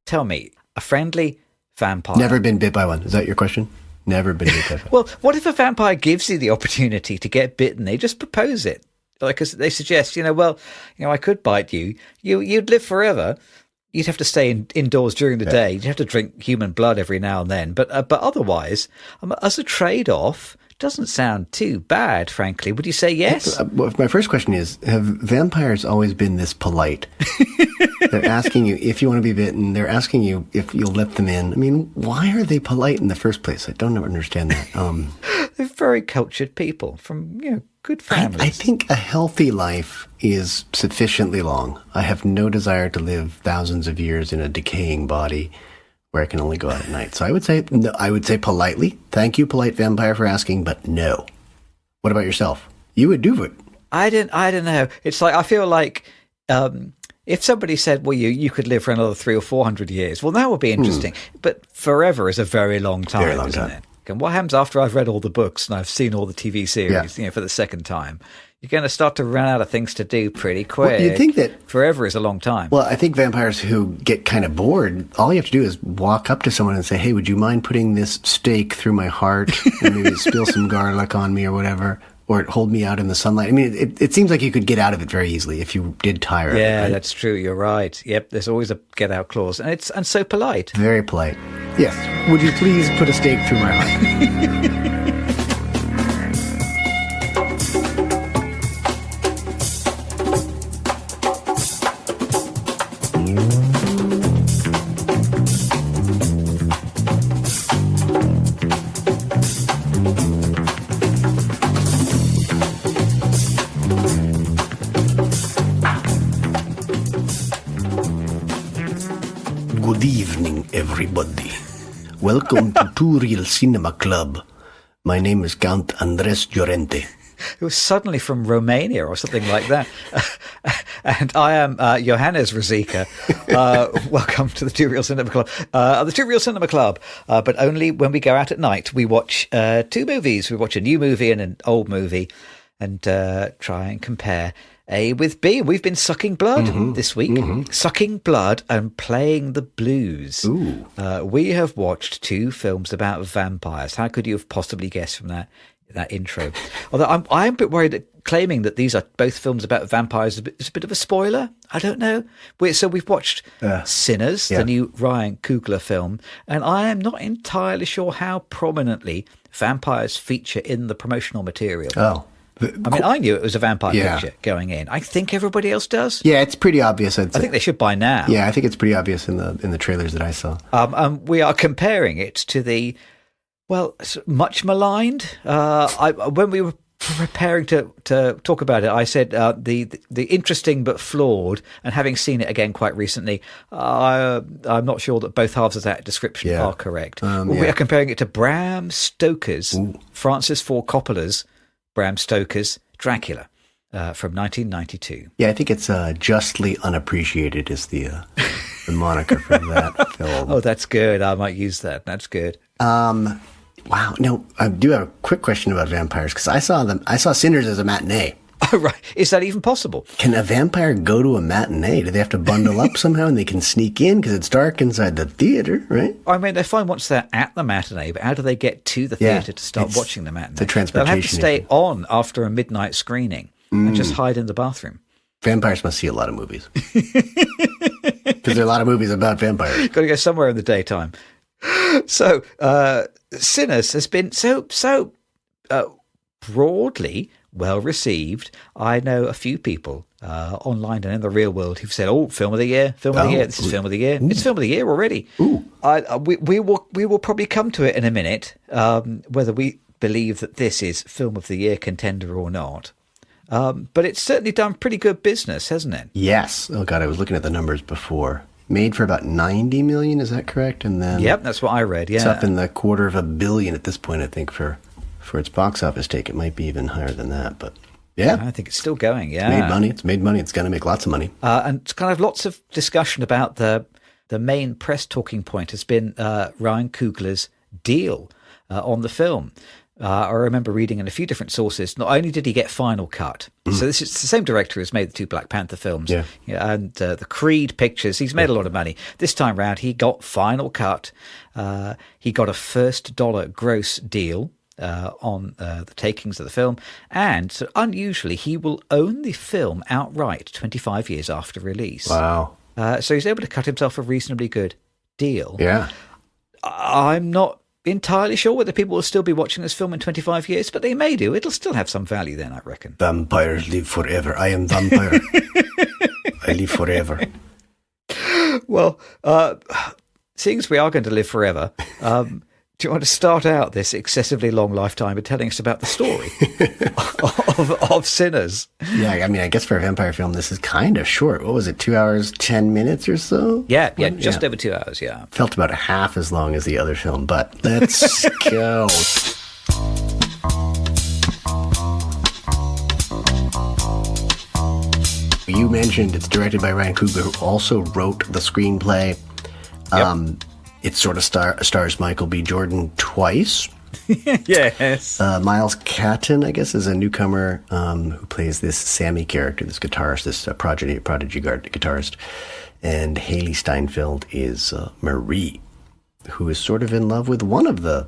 tell me, a friendly vampire. Never been bit by one. Is that your question? Never been bit by one. Well, what if a vampire gives you the opportunity to get bitten? They just propose it. Like they suggest, I could bite you. You'd live forever. You'd have to stay indoors during the day. You'd have to drink human blood every now and then. But otherwise, as a trade-off, doesn't sound too bad, frankly. Would you say yes? Well, my first question is, have vampires always been this polite? They're asking you if you want to be bitten. They're asking you if you'll let them in. I mean, why are they polite in the first place? I don't understand that. They're very cultured people from, good families. I think a healthy life is sufficiently long. I have no desire to live thousands of years in a decaying body where I can only go out at night. So I would say politely, thank you, polite vampire, for asking, but no. What about yourself? You would do it. I don't know. It's like, I feel like if somebody said, well, you could live for another 300 or 400 years, well, that would be interesting. But forever is a very long time, very long isn't time. it? And what happens after I've read all the books and I've seen all the TV series, for the second time? You're going to start to run out of things to do pretty quick. Well, you'd think that forever is a long time. Well, I think vampires who get kind of bored, all you have to do is walk up to someone and say, hey, would you mind putting this stake through my heart and maybe spill some garlic on me or whatever, or hold me out in the sunlight? I mean, it seems like you could get out of it very easily if you did tire of it. Yeah, right? that's true. You're right. Yep, there's always a get out clause, and it's so polite. Very polite. Yes. Would you please put a stake through my heart? Good evening, everybody. Welcome to Two Real Cinema Club. My name is Count Andres Llorente. It was suddenly from Romania or something like that. And I am Johannes Ruzicka. Welcome to the Two Real Cinema Club. The Two Real Cinema Club, but only when we go out at night. We watch two movies. We watch a new movie and an old movie and try and compare A with B. We've been sucking blood this week. Sucking blood and playing the blues. Ooh. We have watched two films about vampires. How could you have possibly guessed from that intro? Although I'm a bit worried that claiming that these are both films about vampires is a bit of a spoiler. I don't know. So we've watched Sinners, the new Ryan Coogler film, and I am not entirely sure how prominently vampires feature in the promotional material. Oh. I mean, I knew it was a vampire picture going in. I think everybody else does. Yeah, it's pretty obvious. I think they should by now. Yeah, I think it's pretty obvious in the trailers that I saw. We are comparing it to the, much maligned. When we were preparing to talk about it, I said the interesting but flawed, and having seen it again quite recently, I'm not sure that both halves of that description are correct. We are comparing it to Bram Stoker's, Francis Ford Coppola's Bram Stoker's Dracula from 1992. Yeah, I think it's Justly Unappreciated is the moniker for that film. Oh, that's good. I might use that. That's good. Wow. No, I do have a quick question about vampires because I saw Sinners as a matinee. Oh, right. Is that even possible? Can a vampire go to a matinee? Do they have to bundle up somehow and they can sneak in because it's dark inside the theater, right? I mean, they're fine once they're at the matinee, but how do they get to the theater to start watching the matinee? The transportation. They'll have to stay on after a midnight screening and just hide in the bathroom. Vampires must see a lot of movies. Because there are a lot of movies about vampires. Got to go somewhere in the daytime. So, Sinners has been so broadly well received. I know a few people online and in the real world who've said, "Oh, film of the year, film of the year. This is film of the year. It's film of the year already." We will probably come to it in a minute, whether we believe that this is film of the year contender or not. But it's certainly done pretty good business, hasn't it? Yes. Oh God, I was looking at the numbers before. Made for about 90 million, is that correct? And then that's what I read. Yeah, it's up in the $250 million at this point, I think, for its box office take. It might be even higher than that, but yeah, I think it's still going. Yeah, it's made money. It's going to make lots of money. And it's kind of lots of discussion about the main press talking point has been Ryan Coogler's deal on the film. I remember reading in a few different sources, not only did he get final cut, so this is the same director who's made the 2 Black Panther films, and the Creed pictures, he's made a lot of money. This time round, he got final cut. He got a first dollar gross deal on the takings of the film, and so unusually, he will own the film outright 25 years after release. Wow. So he's able to cut himself a reasonably good deal. Yeah. I'm not entirely sure whether people will still be watching this film in 25 years, but they may do. It'll still have some value then, I reckon. Vampires live forever. I am vampire. I live forever. Well, seeing as we are going to live forever, do you want to start out this excessively long lifetime by telling us about the story of Sinners? Yeah, I mean, I guess for a vampire film, this is kind of short. What was it, 2 hours, 10 minutes or so? Yeah, just over 2 hours, yeah. Felt about half as long as the other film, but let's go. You mentioned it's directed by Ryan Coogler, who also wrote the screenplay. Yep. It sort of stars Michael B. Jordan twice. Yes. Miles Catton, I guess, is a newcomer who plays this Sammy character, this guitarist, this prodigy guitarist. And Haley Steinfeld is Marie, who is sort of in love with one of the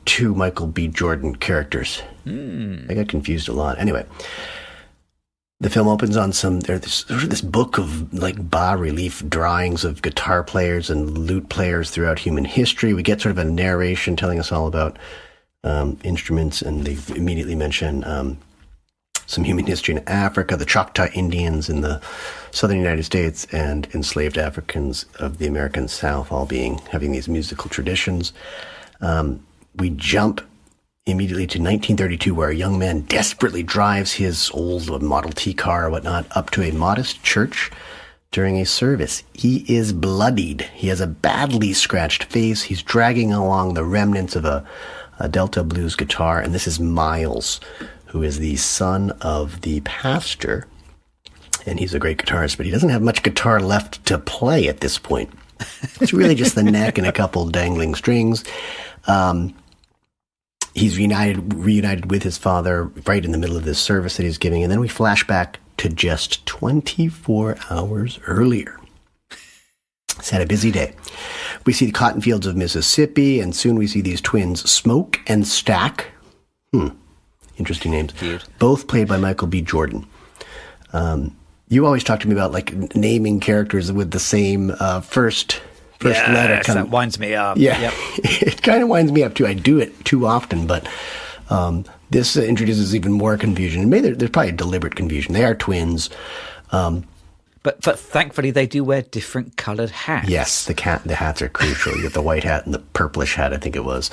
2 Michael B. Jordan characters. I got confused a lot. Anyway, the film opens on this book of like bas-relief drawings of guitar players and lute players throughout human history. We get sort of a narration telling us all about instruments, and they immediately mention some human history in Africa, the Choctaw Indians in the southern United States, and enslaved Africans of the American South all having these musical traditions. We jump immediately to 1932, where a young man desperately drives his old Model T car or whatnot up to a modest church during a service. He is bloodied. He has a badly scratched face. He's dragging along the remnants of a Delta blues guitar, and this is Miles, who is the son of the pastor, and he's a great guitarist, but he doesn't have much guitar left to play at this point. It's really just the neck and a couple dangling strings. He's reunited with his father right in the middle of this service that he's giving, and then we flash back to just 24 hours earlier. He's had a busy day. We see the cotton fields of Mississippi, and soon we see these twins, Smoke and Stack. Interesting names. Cute. Both played by Michael B. Jordan. You always talk to me about like naming characters with the same first letter. That winds me up. Yeah, yep. It kind of winds me up too. I do it too often, but this introduces even more confusion. And maybe there's probably a deliberate confusion. They are twins. But thankfully, they do wear different coloured hats. Yes, the hats are crucial. You get the white hat and the purplish hat, I think it was.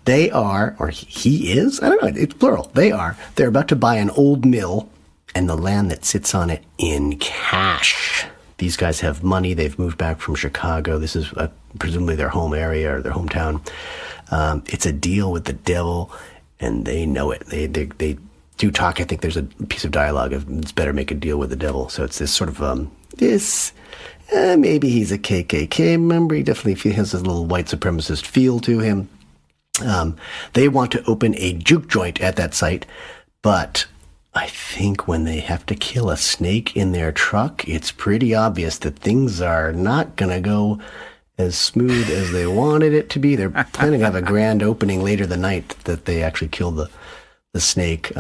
They are, or he is, I don't know, it's plural. They're about to buy an old mill and the land that sits on it in cash. These guys have money. They've moved back from Chicago. This is presumably their home area or their hometown. It's a deal with the devil, and they know it. They do talk. I think there's a piece of dialogue of it's better make a deal with the devil. So it's this sort of maybe he's a KKK member. He definitely has a little white supremacist feel to him. They want to open a juke joint at that site, but I think when they have to kill a snake in their truck, it's pretty obvious that things are not going to go as smooth as they wanted it to be. They're planning to have a grand opening later the night that they actually kill the snake.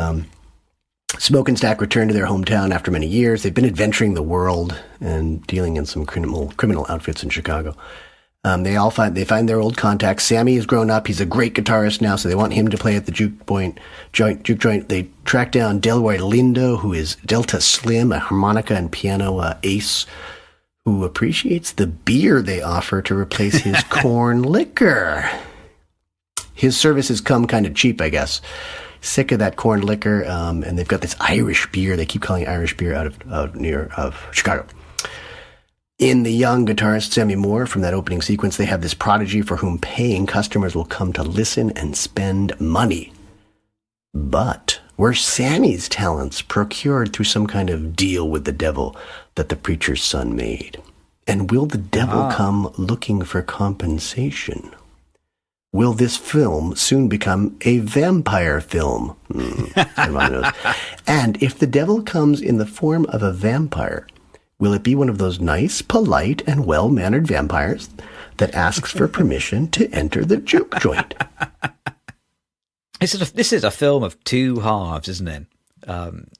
Smoke and Stack return to their hometown after many years. They've been adventuring the world and dealing in some criminal outfits in Chicago. They find their old contact. Sammy has grown up. He's a great guitarist now, so they want him to play at the juke joint. They track down Delroy Lindo, who is Delta Slim, a harmonica and piano ace, who appreciates the beer they offer to replace his corn liquor. His services come kind of cheap, I guess. Sick of that corn liquor, and they've got this Irish beer. They keep calling it Irish beer out of Chicago. In the young guitarist Sammy Moore, from that opening sequence, they have this prodigy for whom paying customers will come to listen and spend money. But were Sammy's talents procured through some kind of deal with the devil that the preacher's son made? And will the devil come looking for compensation? will this film soon become a vampire film? Everyone knows. And if the devil comes in the form of a vampire, will it be one of those nice, polite, and well-mannered vampires that asks for permission to enter the juke joint? This is a film of two halves, isn't it?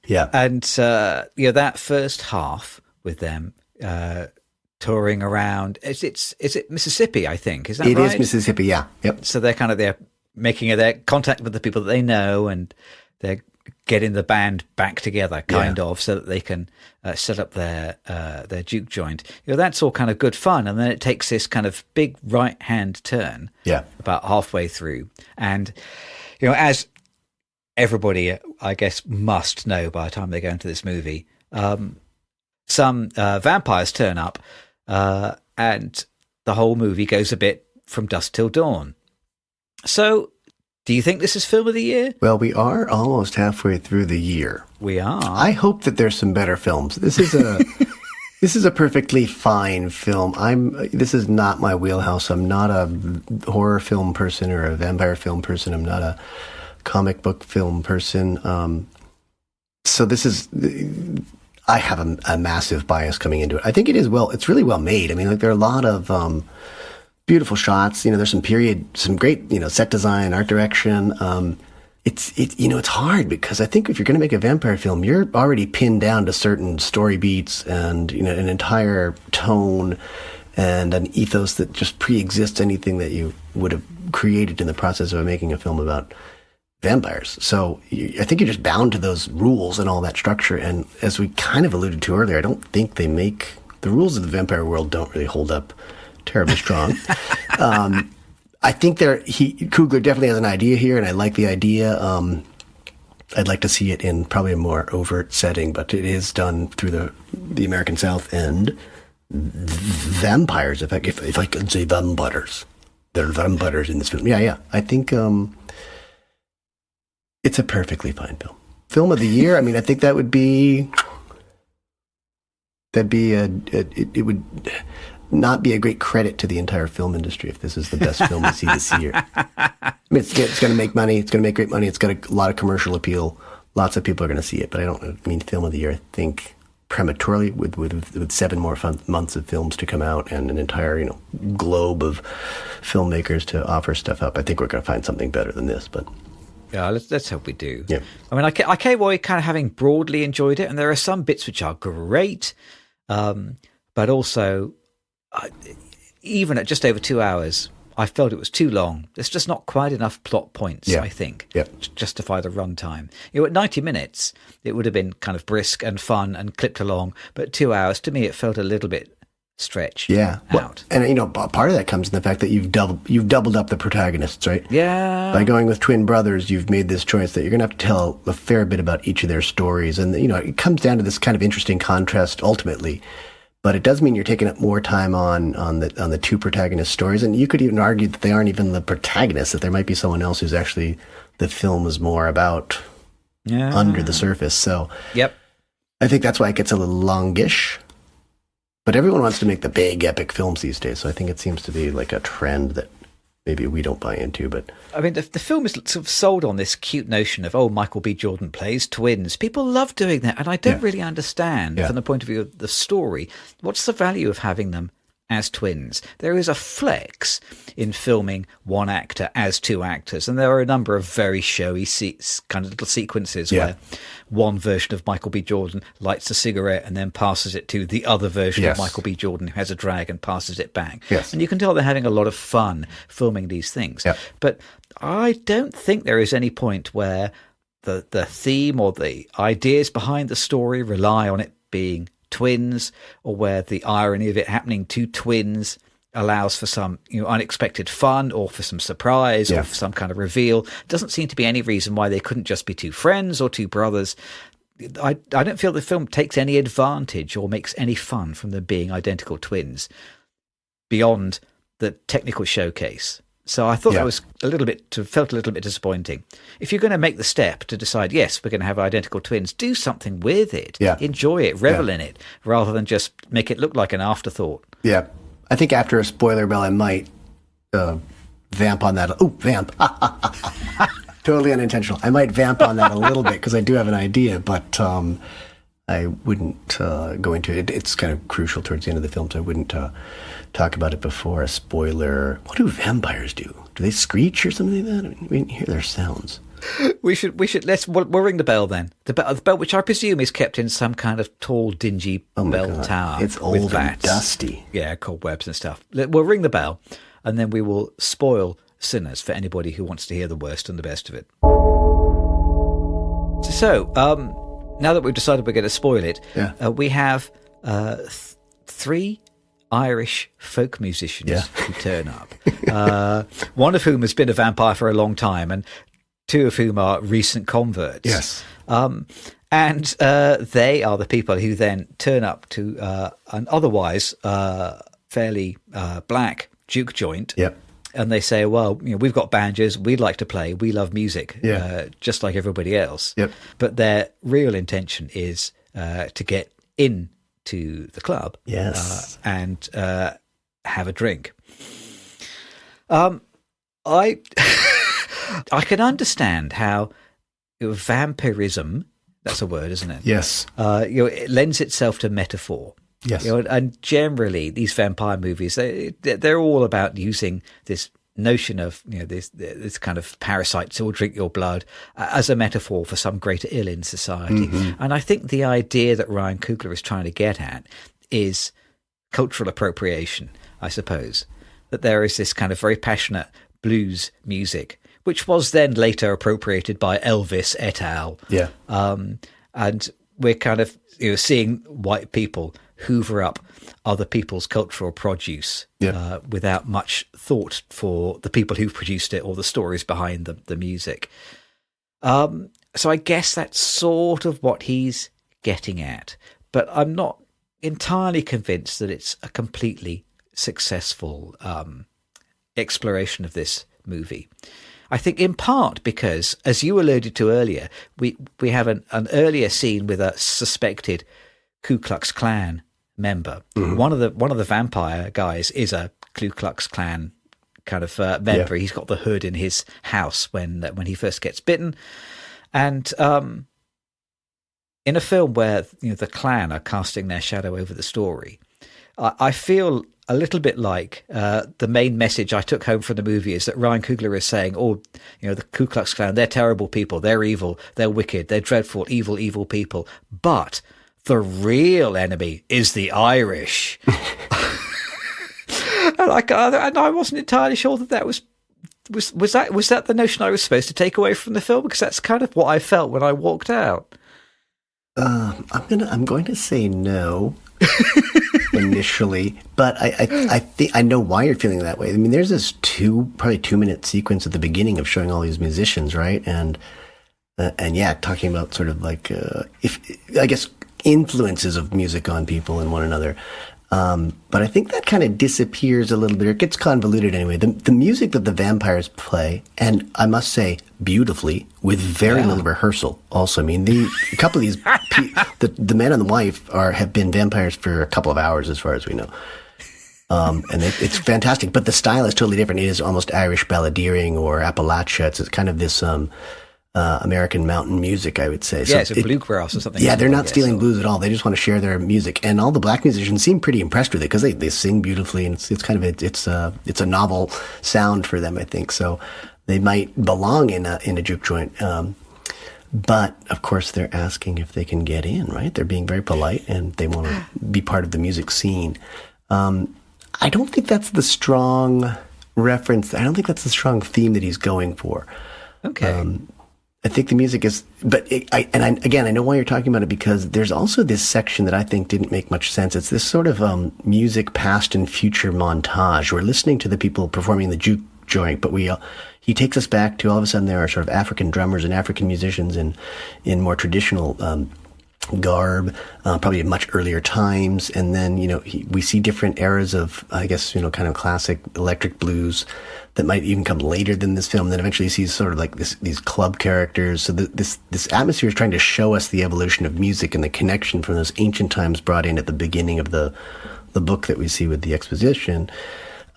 Yeah. And that first half with them touring around. Is it Mississippi? I think is that right? It is Mississippi. Yeah. Yep. So they're making their contact with the people that they know, and they're getting the band back together, so that they can set up their juke joint. That's all kind of good fun, and then it takes this kind of big right hand turn. Yeah. About halfway through, and as everybody, I guess, must know by the time they go into this movie, some vampires turn up, and the whole movie goes a bit from dusk till dawn. So, do you think this is film of the year? Well, we are almost halfway through the year. We are. I hope that there's some better films. This is a this is a perfectly fine film. This is not my wheelhouse. I'm not a horror film person or a vampire film person. I'm not a comic book film person. So this is. I have a massive bias coming into it. I think it's really well made. I mean, there are a lot of beautiful shots. There's some great, set design, art direction. It's hard because I think if you're going to make a vampire film, you're already pinned down to certain story beats and, an entire tone and an ethos that just pre-exists anything that you would have created in the process of making a film about vampires. So I think you're just bound to those rules and all that structure. And as we kind of alluded to earlier, I don't think the rules of the vampire world don't really hold up terribly strong. I think Coogler definitely has an idea here, and I like the idea. I'd like to see it in probably a more overt setting, but it is done through the American South and vampires. If I could say vampires, there are vampires in this film. Yeah. I think it's a perfectly fine film. Film of the year. I mean, I think it would not be a great credit to the entire film industry if this is the best film we see this year. I mean, it's going to make money. It's going to make great money. It's got a lot of commercial appeal. Lots of people are going to see it. But film of the year, I think prematurely with 7 more months of films to come out and an entire, globe of filmmakers to offer stuff up. I think we're going to find something better than this, but... Yeah, let's hope we do. Yeah. I mean, I came away kind of having broadly enjoyed it, and there are some bits which are great, but also, even at just over 2 hours, I felt it was too long. There's just not quite enough plot points, I think, to justify the runtime. At 90 minutes, it would have been kind of brisk and fun and clipped along, but 2 hours, to me, it felt a little bit stretched out. And part of that comes in the fact that you've doubled up the protagonists, right? Yeah. By going with twin brothers, you've made this choice that you're going to have to tell a fair bit about each of their stories, and it comes down to this kind of interesting contrast ultimately. But it does mean you're taking up more time on the two protagonist stories, and you could even argue that they aren't even the protagonists; that there might be someone else who's actually the film is more about under the surface. So, I think that's why it gets a little longish. But everyone wants to make the big epic films these days, so I think it seems to be like a trend that maybe we don't buy into. But I mean, the film is sort of sold on this cute notion of, Michael B. Jordan plays twins. People love doing that, and I don't really understand from the point of view of the story, what's the value of having them as twins? There is a flex in filming one actor as two actors, and there are a number of very showy kind of little sequences where one version of Michael B. Jordan lights a cigarette and then passes it to the other version of Michael B. Jordan who has a drag and passes it back. And you can tell they're having a lot of fun filming these things. But I don't think there is any point where the theme or the ideas behind the story rely on it being twins, or where the irony of it happening to twins allows for some unexpected fun or for some surprise or for some kind of reveal. Doesn't seem to be any reason why they couldn't just be two friends or two brothers. I don't feel the film takes any advantage or makes any fun from them being identical twins beyond the technical showcase. So I thought that was felt a little bit disappointing. If you're going to make the step to decide, yes, we're going to have identical twins, do something with it. Enjoy it, revel in it, rather than just make it look like an afterthought. I think after a spoiler bell, I might vamp on that. Oh, vamp. Totally unintentional. I might vamp on that a little bit because I do have an idea, but I wouldn't go into it. It's kind of crucial towards the end of the film, so I wouldn't talk about it before a spoiler. What do vampires do? Do they screech or something like that? I mean, we can hear their sounds. We'll ring the bell then. The bell, which I presume is kept in some kind of tall, dingy bell tower. It's old and dusty. Yeah, cobwebs and stuff. We'll ring the bell, and then we will spoil Sinners for anybody who wants to hear the worst and the best of it. So, now that we've decided we're going to spoil it, we have 3 Irish folk musicians who turn up. One of whom has been a vampire for a long time, and 2 of whom are recent converts. Yes. And they are the people who then turn up to an otherwise fairly black juke joint. Yep. And they say, well, we've got banjos, we'd like to play, we love music, just like everybody else. Yep. But their real intention is to get into the club and have a drink. I can understand how vampirism, that's a word, isn't it? Yes. It lends itself to metaphor. Yes. And generally, these vampire movies, they're all about using this notion of this kind of parasites who will drink your blood as a metaphor for some greater ill in society. Mm-hmm. And I think the idea that Ryan Coogler is trying to get at is cultural appropriation, I suppose. That there is this kind of very passionate blues music, which was then later appropriated by Elvis et al. Yeah. And we're kind of seeing white people hoover up other people's cultural produce without much thought for the people who produced it or the stories behind the music. So I guess that's sort of what he's getting at. But I'm not entirely convinced that it's a completely successful exploration of this movie. I think in part because, as you alluded to earlier, we have an earlier scene with a suspected Ku Klux Klan member. Mm-hmm. One of the vampire guys is a Ku Klux Klan kind of member. Yeah. He's got the hood in his house when he first gets bitten, and in a film where the Klan are casting their shadow over the story, I feel a little bit like the main message I took home from the movie is that Ryan Coogler is saying, the Ku Klux Klan, they're terrible people, they're evil, they're wicked, they're dreadful, evil people, but the real enemy is the Irish. and I wasn't entirely sure that was that the notion I was supposed to take away from the film, because that's kind of what I felt when I walked out. I'm going to say no initially, but I think I know why you're feeling that way. I mean, there's this probably 2-minute sequence at the beginning of showing all these musicians, right? And talking about sort of like influences of music on people and one another. But I think that kind of disappears a little bit, or it gets convoluted anyway. The music that the vampires play, and I must say beautifully, with very little rehearsal also. I mean, a couple of these, the man and the wife have been vampires for a couple of hours as far as we know. And it's fantastic, but the style is totally different. It is almost Irish balladeering or Appalachia. It's kind of this American mountain music, I would say. Yeah, so it's bluegrass or something. Yeah, they're not stealing blues at all. They just want to share their music, and all the black musicians seem pretty impressed with it because they sing beautifully, and it's kind of it's a novel sound for them, I think. So they might belong in a juke joint. But of course, they're asking if they can get in. Right? They're being very polite, and they want to be part of the music scene. I don't think that's the strong reference. I don't think that's the strong theme that he's going for. Okay. I think the music is, but I know why you're talking about it, because there's also this section that I think didn't make much sense. It's this sort of music past and future montage. We're listening to the people performing the juke joint, but he takes us back to all of a sudden there are sort of African drummers and African musicians in more traditional garb, probably at much earlier times, and then we see different eras of, I guess, kind of classic electric blues that might even come later than this film. Then eventually you see sort of like these club characters. So this atmosphere is trying to show us the evolution of music and the connection from those ancient times brought in at the beginning of the book that we see with the exposition.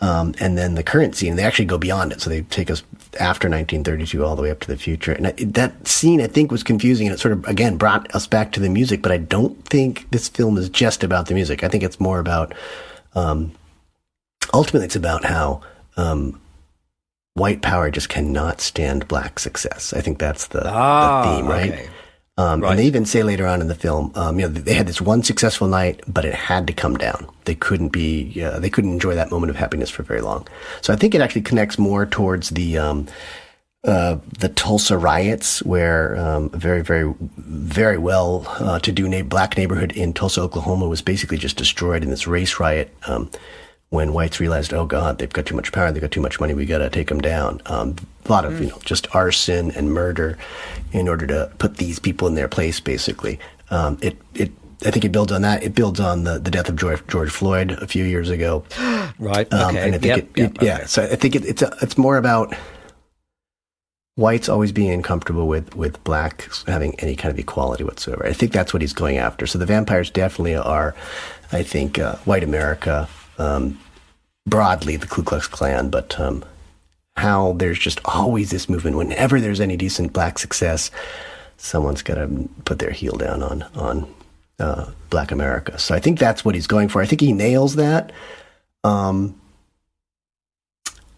And then the current scene, they actually go beyond it. So they take us after 1932 all the way up to the future. And that scene, I think, was confusing. And it sort of, again, brought us back to the music. But I don't think this film is just about the music. I think it's more about, ultimately, it's about how white power just cannot stand black success. I think that's the theme, right? Okay. And they even say later on in the film, they had this one successful night, but it had to come down. They couldn't enjoy that moment of happiness for very long. So I think it actually connects more towards the Tulsa riots, where a very, very, very well to do black neighborhood in Tulsa, Oklahoma, was basically just destroyed in this race riot. When whites realized, oh God, they've got too much power, they've got too much money, we got to take them down. A lot of, just arson and murder in order to put these people in their place, basically. I think it builds on that. It builds on the death of George Floyd a few years ago. Right. Okay. And I think okay. So I think it's more about whites always being uncomfortable with blacks having any kind of equality whatsoever. I think that's what he's going after. So the vampires definitely are, I think, white America. Broadly the Ku Klux Klan, but how there's just always this movement. Whenever there's any decent black success, someone's got to put their heel down on Black America. So I think that's what he's going for. I think he nails that.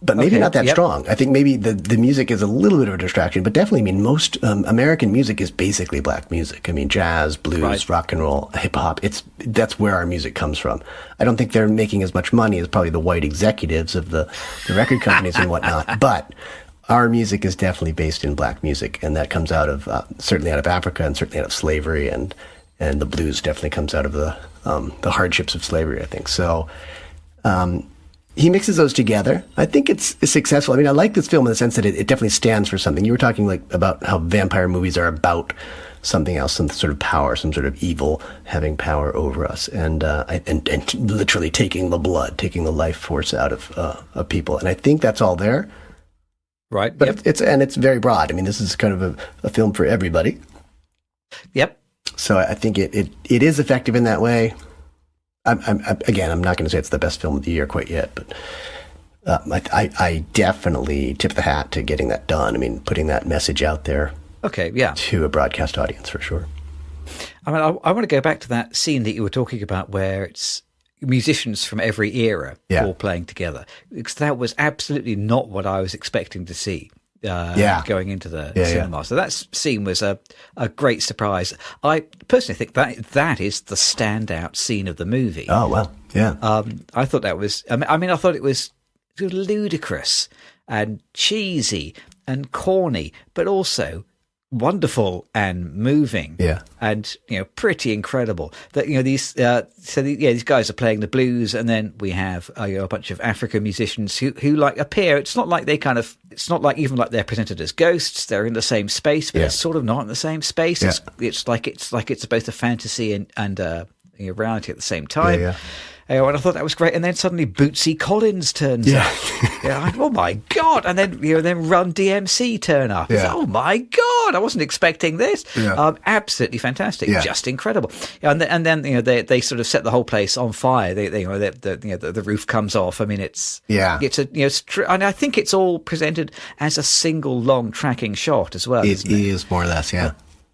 But maybe not that strong. I think maybe the music is a little bit of a distraction, but definitely, I mean, most American music is basically black music. I mean, jazz, blues, rock and roll, hip hop. That's where our music comes from. I don't think they're making as much money as probably the white executives of the record companies and whatnot. But our music is definitely based in black music, and that comes out of certainly out of Africa and certainly out of slavery, and the blues definitely comes out of the hardships of slavery, I think. So. He mixes those together. I think it's successful. I mean, I like this film in the sense that it definitely stands for something. You were talking about how vampire movies are about something else, some sort of power, some sort of evil having power over us, and literally taking the blood, taking the life force out of people. And I think that's all there. Right. But it's very broad. I mean, this is kind of a film for everybody. Yep. So I think it is effective in that way. I'm not going to say it's the best film of the year quite yet, but I definitely tip the hat to getting that done. I mean, putting that message out there to a broadcast audience for sure. I mean, I want to go back to that scene that you were talking about where it's musicians from every era all playing together, because that was absolutely not what I was expecting to see. Going into the cinema. Yeah. So that scene was a great surprise. I personally think that is the standout scene of the movie. Oh, well, yeah. I thought that was, I thought it was ludicrous and cheesy and corny, but also wonderful and moving. Yeah. And, pretty incredible that, these guys are playing the blues, and then we have a bunch of African musicians who like appear. It's not like it's not like even like they're presented as ghosts. They're in the same space, but they're sort of not in the same space. Yeah. It's like it's both a fantasy and reality at the same time. Yeah. And I thought that was great. And then suddenly Bootsy Collins turns up. Oh my God. And then, then Run DMC turn up. Yeah. Oh my God. I wasn't expecting this. Yeah. Absolutely fantastic. Yeah. Just incredible. And then they sort of set the whole place on fire. The roof comes off. I mean, and I think it's all presented as a single long tracking shot as well. It is more or less. Yeah.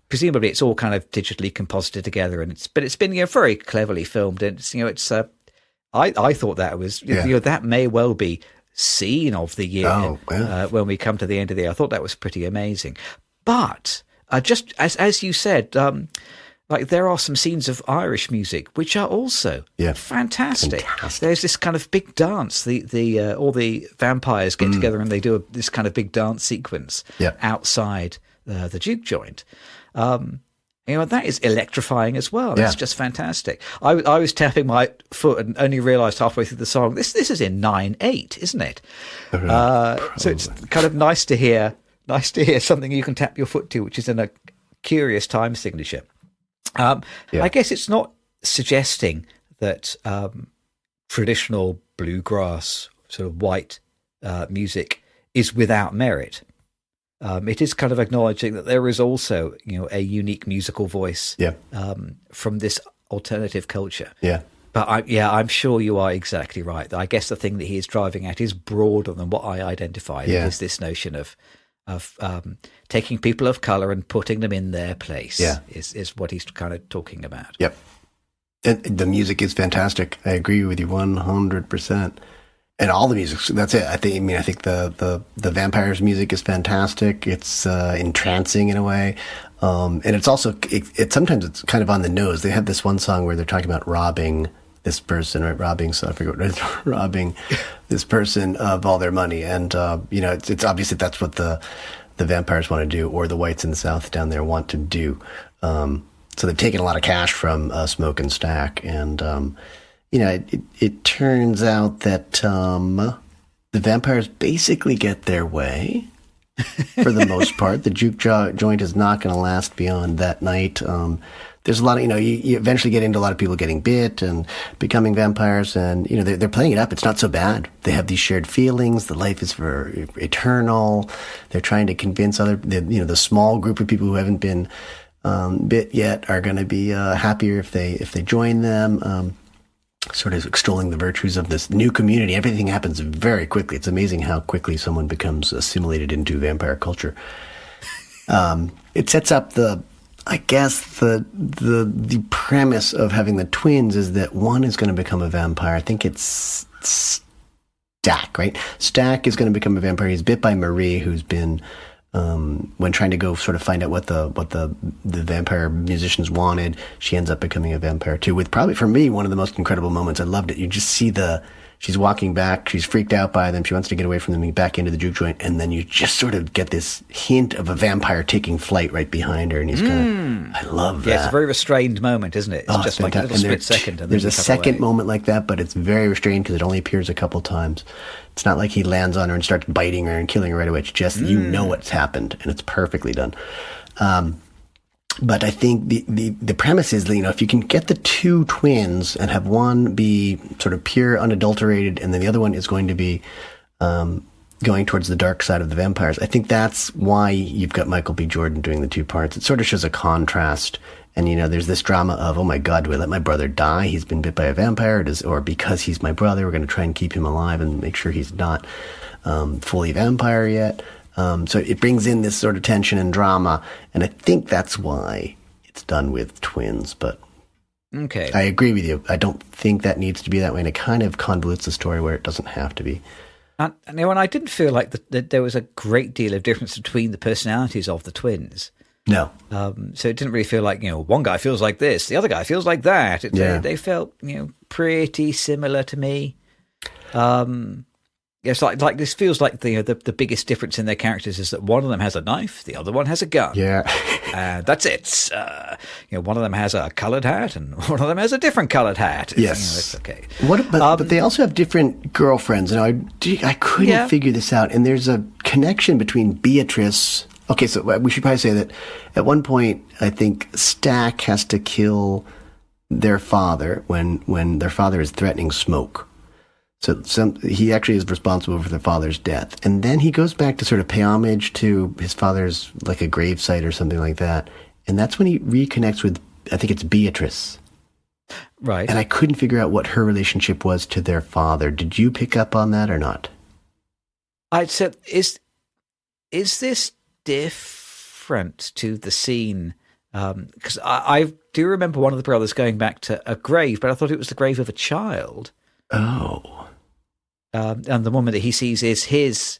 Presumably it's all kind of digitally composited together, but it's been very cleverly filmed, and I thought that was that may well be scene of the year when we come to the end of the year. I thought that was pretty amazing, but just as you said, there are some scenes of Irish music which are also fantastic. There's this kind of big dance. All the vampires get together and they do this kind of big dance sequence outside the juke joint. That is electrifying as well. That's just fantastic. I was tapping my foot and only realised halfway through the song, this is in 9/8, isn't it? So it's kind of nice to hear something you can tap your foot to, which is in a curious time signature. I guess it's not suggesting that traditional bluegrass sort of white music is without merit. It is kind of acknowledging that there is also, a unique musical voice from this alternative culture. Yeah. But I'm sure you are exactly right. I guess the thing that he is driving at is broader than what I identified. Yeah. It is this notion of taking people of color and putting them in their place. Yeah. Is what he's kind of talking about. Yep. And the music is fantastic. I agree with you 100%. And all the music, that's it. I think the vampires' music is fantastic. It's entrancing in a way. And it's also, sometimes it's kind of on the nose. They have this one song where they're talking about robbing this person, right? Robbing this person of all their money. And, it's obvious that that's what the vampires want to do, or the whites in the South down there want to do. So they've taken a lot of cash from Smoke and Stack. And, it turns out that the vampires basically get their way for the most part. The juke joint is not going to last beyond that night. There's a lot of, you eventually get into a lot of people getting bit and becoming vampires, and, they're playing it up. It's not so bad. They have these shared feelings. The life is for eternal. They're trying to convince the small group of people who haven't been bit yet are going to be happier if they join them. Sort of extolling the virtues of this new community. Everything happens very quickly. It's amazing how quickly someone becomes assimilated into vampire culture. It sets up the premise of having the twins is that one is going to become a vampire. I think it's Stack, right? Stack is going to become a vampire. He's bit by Marie, who's been when trying to go sort of find out what the vampire musicians wanted, she ends up becoming a vampire too, with probably, for me, one of the most incredible moments. I loved it. You just see she's walking back, she's freaked out by them, she wants to get away from them, back into the juke joint, and then you just sort of get this hint of a vampire taking flight right behind her, and he's kind of, I love that. Yeah, it's a very restrained moment, isn't it? It's just like a little split second. And there's a second moment like that, but it's very restrained because it only appears a couple times. It's not like he lands on her and starts biting her and killing her right away. It's just, what's happened, and it's perfectly done. But I think the premise is, if you can get the two twins and have one be sort of pure, unadulterated, and then the other one is going to be going towards the dark side of the vampires, I think that's why you've got Michael B. Jordan doing the two parts. It sort of shows a contrast. And, there's this drama of, oh my God, do I let my brother die? He's been bit by a vampire, or because he's my brother, we're going to try and keep him alive and make sure he's not fully vampire yet. So it brings in this sort of tension and drama, and I think that's why it's done with twins. But okay, I agree with you. I don't think that needs to be that way, and it kind of convolutes the story where it doesn't have to be. And I didn't feel like that there was a great deal of difference between the personalities of the twins. No. So it didn't really feel like, one guy feels like this, the other guy feels like that. They felt, pretty similar to me. It's like this feels like the biggest difference in their characters is that one of them has a knife, the other one has a gun. Yeah. And that's it. One of them has a colored hat and one of them has a different colored hat. Yes. It's okay. But they also have different girlfriends. And I couldn't figure this out. And there's a connection between Beatrice. Okay, so we should probably say that at one point, I think Stack has to kill their father when their father is threatening Smoke. So he actually is responsible for their father's death. And then he goes back to sort of pay homage to his father's, like a gravesite or something like that. And that's when he reconnects with, I think it's Beatrice. Right. And I couldn't figure out what her relationship was to their father. Did you pick up on that or not? I said, is this different to the scene? Because I do remember one of the brothers going back to a grave, but I thought it was the grave of a child. Oh. And the woman that he sees is his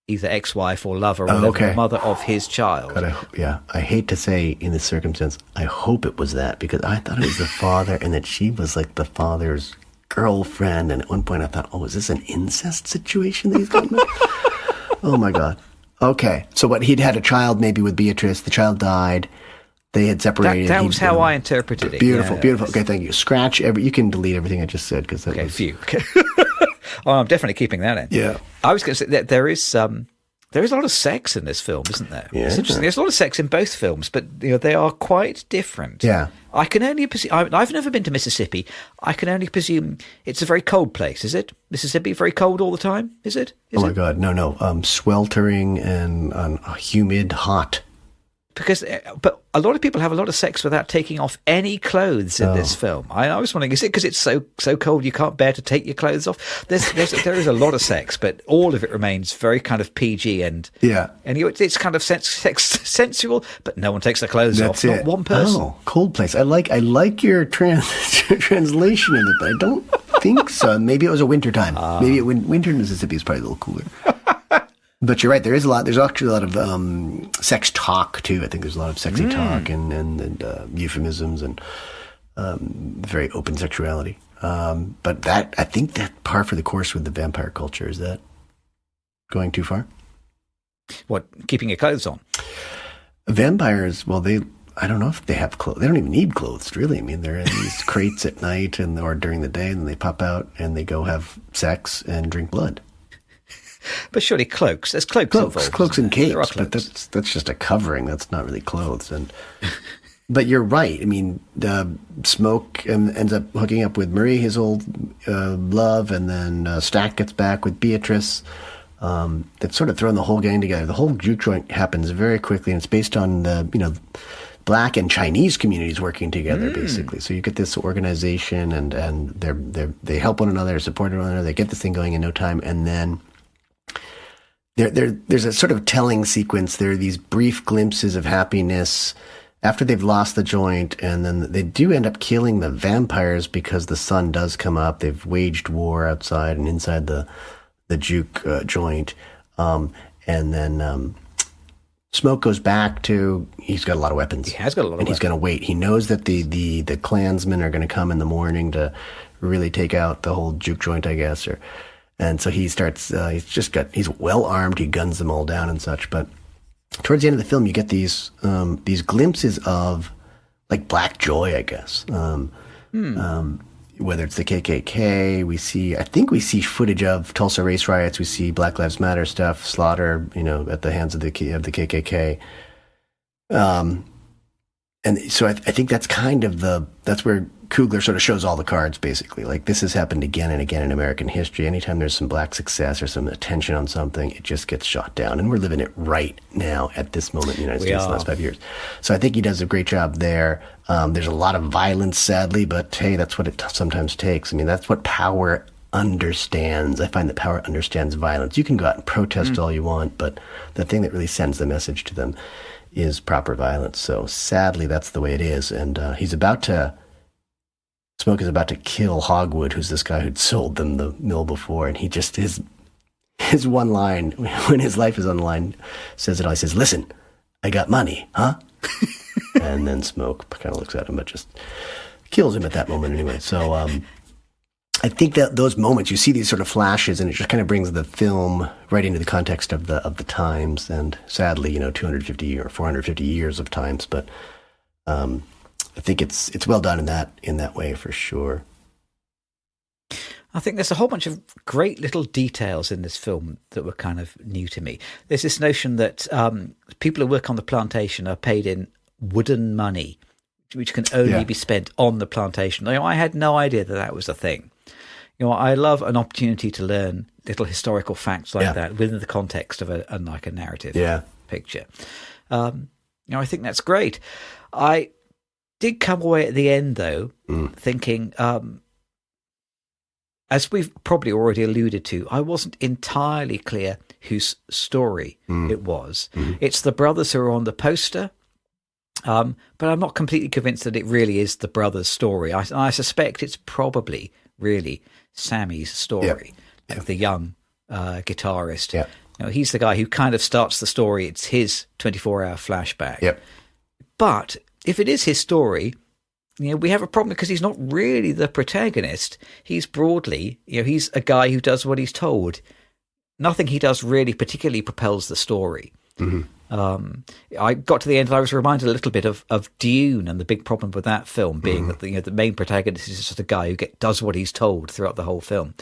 either ex-wife or lover or the mother of his child. God, I hate to say in this circumstance, I hope it was that, because I thought it was the father and that she was like the father's girlfriend. And at one point I thought, is this an incest situation that he's got? Oh my God. Okay. So he'd had a child maybe with Beatrice. The child died. They had separated. That was how I interpreted it. Beautiful, beautiful. Okay, thank you. Scratch you can delete everything I just said because that was... Phew. I'm definitely keeping that in. Yeah. I was going to say that there is a lot of sex in this film, isn't there? Yeah. It's interesting. There's a lot of sex in both films, but they are quite different. Yeah. I can only presume. I've never been to Mississippi. I can only presume it's a very cold place. Is it Mississippi? Very cold all the time? Is it? My God, no. Sweltering and humid, hot. because but a lot of people have a lot of sex without taking off any clothes in this film. I was wondering, is it because it's so cold you can't bear to take your clothes off? There is a lot of sex, but all of it remains very kind of PG and it's kind of sensual, but no one takes their clothes off. Not one person. Oh, cold place. I like your translation of it, but I don't think so. Maybe it was a winter time. Maybe winter in Mississippi is probably a little cooler. But you're right. There's actually a lot of sex talk too. I think there's a lot of sexy talk and euphemisms and very open sexuality. But I think that par for the course with the vampire culture. Is that going too far? What, keeping your clothes on? Vampires, well, I don't know if they have clothes. They don't even need clothes, really. I mean, they're in these crates at night or during the day, and they pop out and they go have sex and drink blood. But surely cloaks. There's cloaks involved. Cloaks and capes, but that's just a covering. That's not really clothes. But you're right. I mean, Smoke ends up hooking up with Marie, his old love, and then Stack gets back with Beatrice. They've sort of thrown the whole gang together. The whole juke joint happens very quickly, and it's based on the Black and Chinese communities working together, basically. So you get this organization, and they help one another, support one another. They get this thing going in no time, and then there's a sort of telling sequence. There are these brief glimpses of happiness after they've lost the joint, and then they do end up killing the vampires because the sun does come up. They've waged war outside and inside the juke joint, and then Smoke goes back to. He's got a lot of weapons. He has got a lot of weapons. He's going to wait. He knows that the Klansmen are going to come in the morning to really take out the whole juke joint, I guess, and so he starts. He's well armed. He guns them all down and such. But towards the end of the film, you get these glimpses of like black joy, I guess. Whether it's the KKK, I think we see footage of Tulsa race riots. We see Black Lives Matter stuff, slaughter, at the hands of the KKK. And so I think that's kind of that's where Coogler sort of shows all the cards, basically. Like, this has happened again and again in American history. Anytime there's some black success or some attention on something, it just gets shot down. And we're living it right now at this moment in the United States in the last 5 years. So I think he does a great job there. There's a lot of violence, sadly, but hey, that's what it sometimes takes. I mean, that's what power understands. I find that power understands violence. You can go out and protest all you want, but the thing that really sends the message to them is proper violence. So sadly, that's the way it is. And Smoke is about to kill Hogwood, who's this guy who'd sold them the mill before, and he just, his one line, when his life is on the line, says it all. He says, "Listen, I got money, huh?" And then Smoke kind of looks at him, but just kills him at that moment anyway. So I think that those moments, you see these sort of flashes, and it just kind of brings the film right into the context of the times, and sadly, 250 or 450 years of times, but I think it's well done in that way for sure. I think there's a whole bunch of great little details in this film that were kind of new to me. There's this notion that people who work on the plantation are paid in wooden money, which can only be spent on the plantation. I had no idea that was a thing. I love an opportunity to learn little historical facts like that within the context of a narrative picture. I think that's great. I did come away at the end, though, thinking, as we've probably already alluded to, I wasn't entirely clear whose story it was. It's the brothers who are on the poster, but I'm not completely convinced that it really is the brothers' story. I suspect it's probably really Sammy's story, like the young guitarist. He's the guy who kind of starts the story. It's his 24-hour flashback. But if it is his story, we have a problem because he's not really the protagonist. He's broadly, he's a guy who does what he's told. Nothing he does really particularly propels the story. I got to the end and I was reminded a little bit of Dune, and the big problem with that film being that the main protagonist is just a guy who does what he's told throughout the whole film.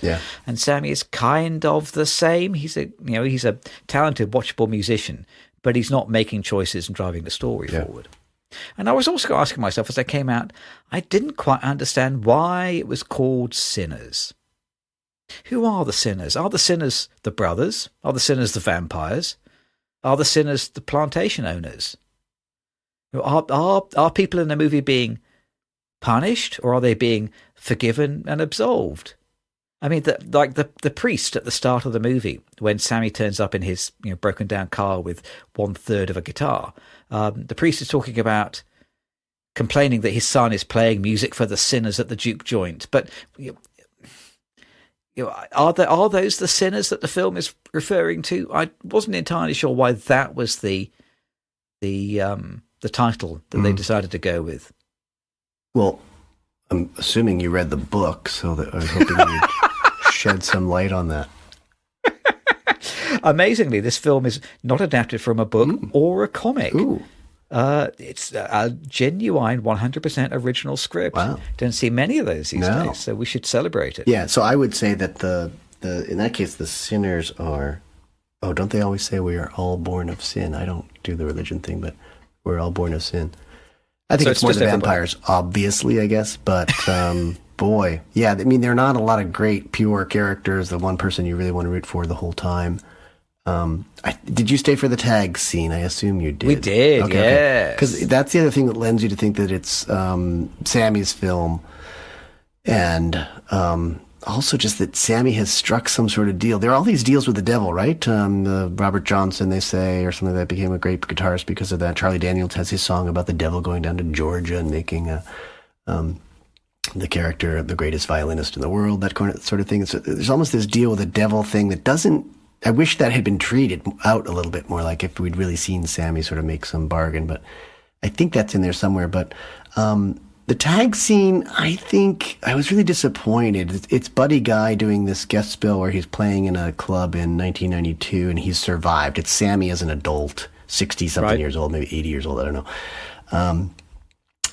And Sammy is kind of the same. He's a talented, watchable musician, but he's not making choices and driving the story forward. And I was also asking myself as I came out, I didn't quite understand why it was called Sinners. Who are the sinners? Are the sinners the brothers? Are the sinners the vampires? Are the sinners the plantation owners? Are people in the movie being punished, or are they being forgiven and absolved? I mean, the priest at the start of the movie, when Sammy turns up in his broken down car with 1/3 of a guitar, the priest is talking about complaining that his son is playing music for the sinners at the juke joint. But are those the sinners that the film is referring to? I wasn't entirely sure why that was the title that they decided to go with. Well, I'm assuming you read the book, so that I was hoping you'd shed some light on that. Amazingly, this film is not adapted from a book or a comic. Ooh. It's a genuine 100% original script. Wow. Don't see many of those these days, so we should celebrate it. Yeah, so I would say that the in that case, the sinners are... Oh, don't they always say we are all born of sin? I don't do the religion thing, but we're all born of sin. I think it's more the vampires, obviously, I guess. But, boy, yeah, I mean, there are not a lot of great, pure characters, the one person you really want to root for the whole time. Did you stay for the tag scene? I assume you did. We did, yes. Because that's the other thing that lends you to think that it's Sammy's film. And also just that Sammy has struck some sort of deal. There are all these deals with the devil, right? Robert Johnson, they say, or something that became a great guitarist because of that. Charlie Daniels has his song about the devil going down to Georgia and making the character the greatest violinist in the world, that sort of thing. So there's almost this deal with the devil thing that doesn't... I wish that had been treated out a little bit more, like if we'd really seen Sammy sort of make some bargain. But I think that's in there somewhere. But... the tag scene, I think I was really disappointed. It's Buddy Guy doing this guest spill where he's playing in a club in 1992 and he's survived. It's Sammy as an adult, 60-something years old, maybe 80 years old, I don't know.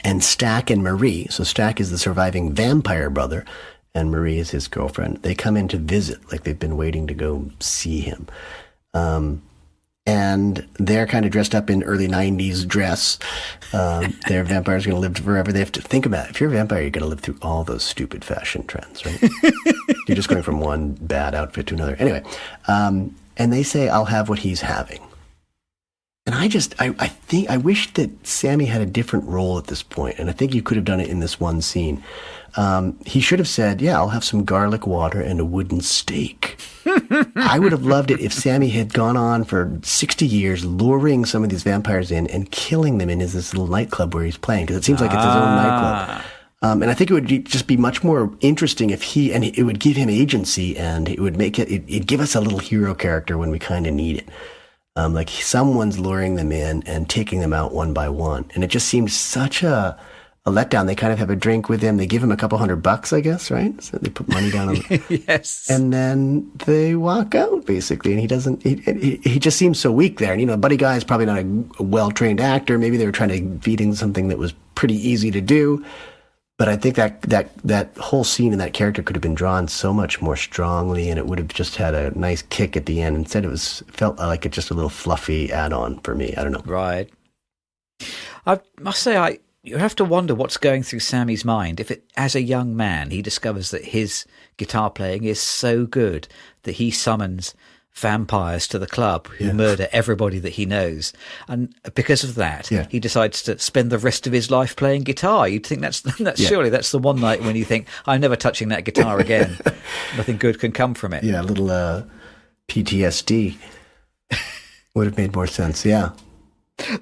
And Stack and Marie, so Stack is the surviving vampire brother and Marie is his girlfriend. They come in to visit, like they've been waiting to go see him. And they're kind of dressed up in early 90s dress. They're vampires going to live forever. They have to think about it. If you're a vampire, you're going to live through all those stupid fashion trends, right? You're just going from one bad outfit to another. Anyway, and they say, I'll have what he's having. And I wish that Sammy had a different role at this point. And I think you could have done it in this one scene. He should have said, yeah, I'll have some garlic water and a wooden stake. I would have loved it if Sammy had gone on for 60 years luring some of these vampires in and killing them in this little nightclub where he's playing, because it seems like it's his own nightclub. And I think it would just be much more interesting if it would give him agency, and it would make it'd give us a little hero character when we kind of need it. Like someone's luring them in and taking them out one by one. And it just seemed such a letdown. They kind of have a drink with him. They give him a couple $100, I guess, right? So they put money down on him. Yes. And then they walk out, basically. And he just seems so weak there. And, Buddy Guy is probably not a well-trained actor. Maybe they were trying to feed him something that was pretty easy to do. But I think that whole scene and that character could have been drawn so much more strongly, and it would have just had a nice kick at the end. Instead, felt like it's just a little fluffy add-on for me. I don't know. Right. I must say, you have to wonder what's going through Sammy's mind if, as a young man, he discovers that his guitar playing is so good that he summons vampires to the club who murder everybody that he knows, and because of that, he decides to spend the rest of his life playing guitar. You'd think that's surely that's the one night when you think, I'm never touching that guitar again. Nothing good can come from it. Yeah, a little PTSD would have made more sense. Yeah.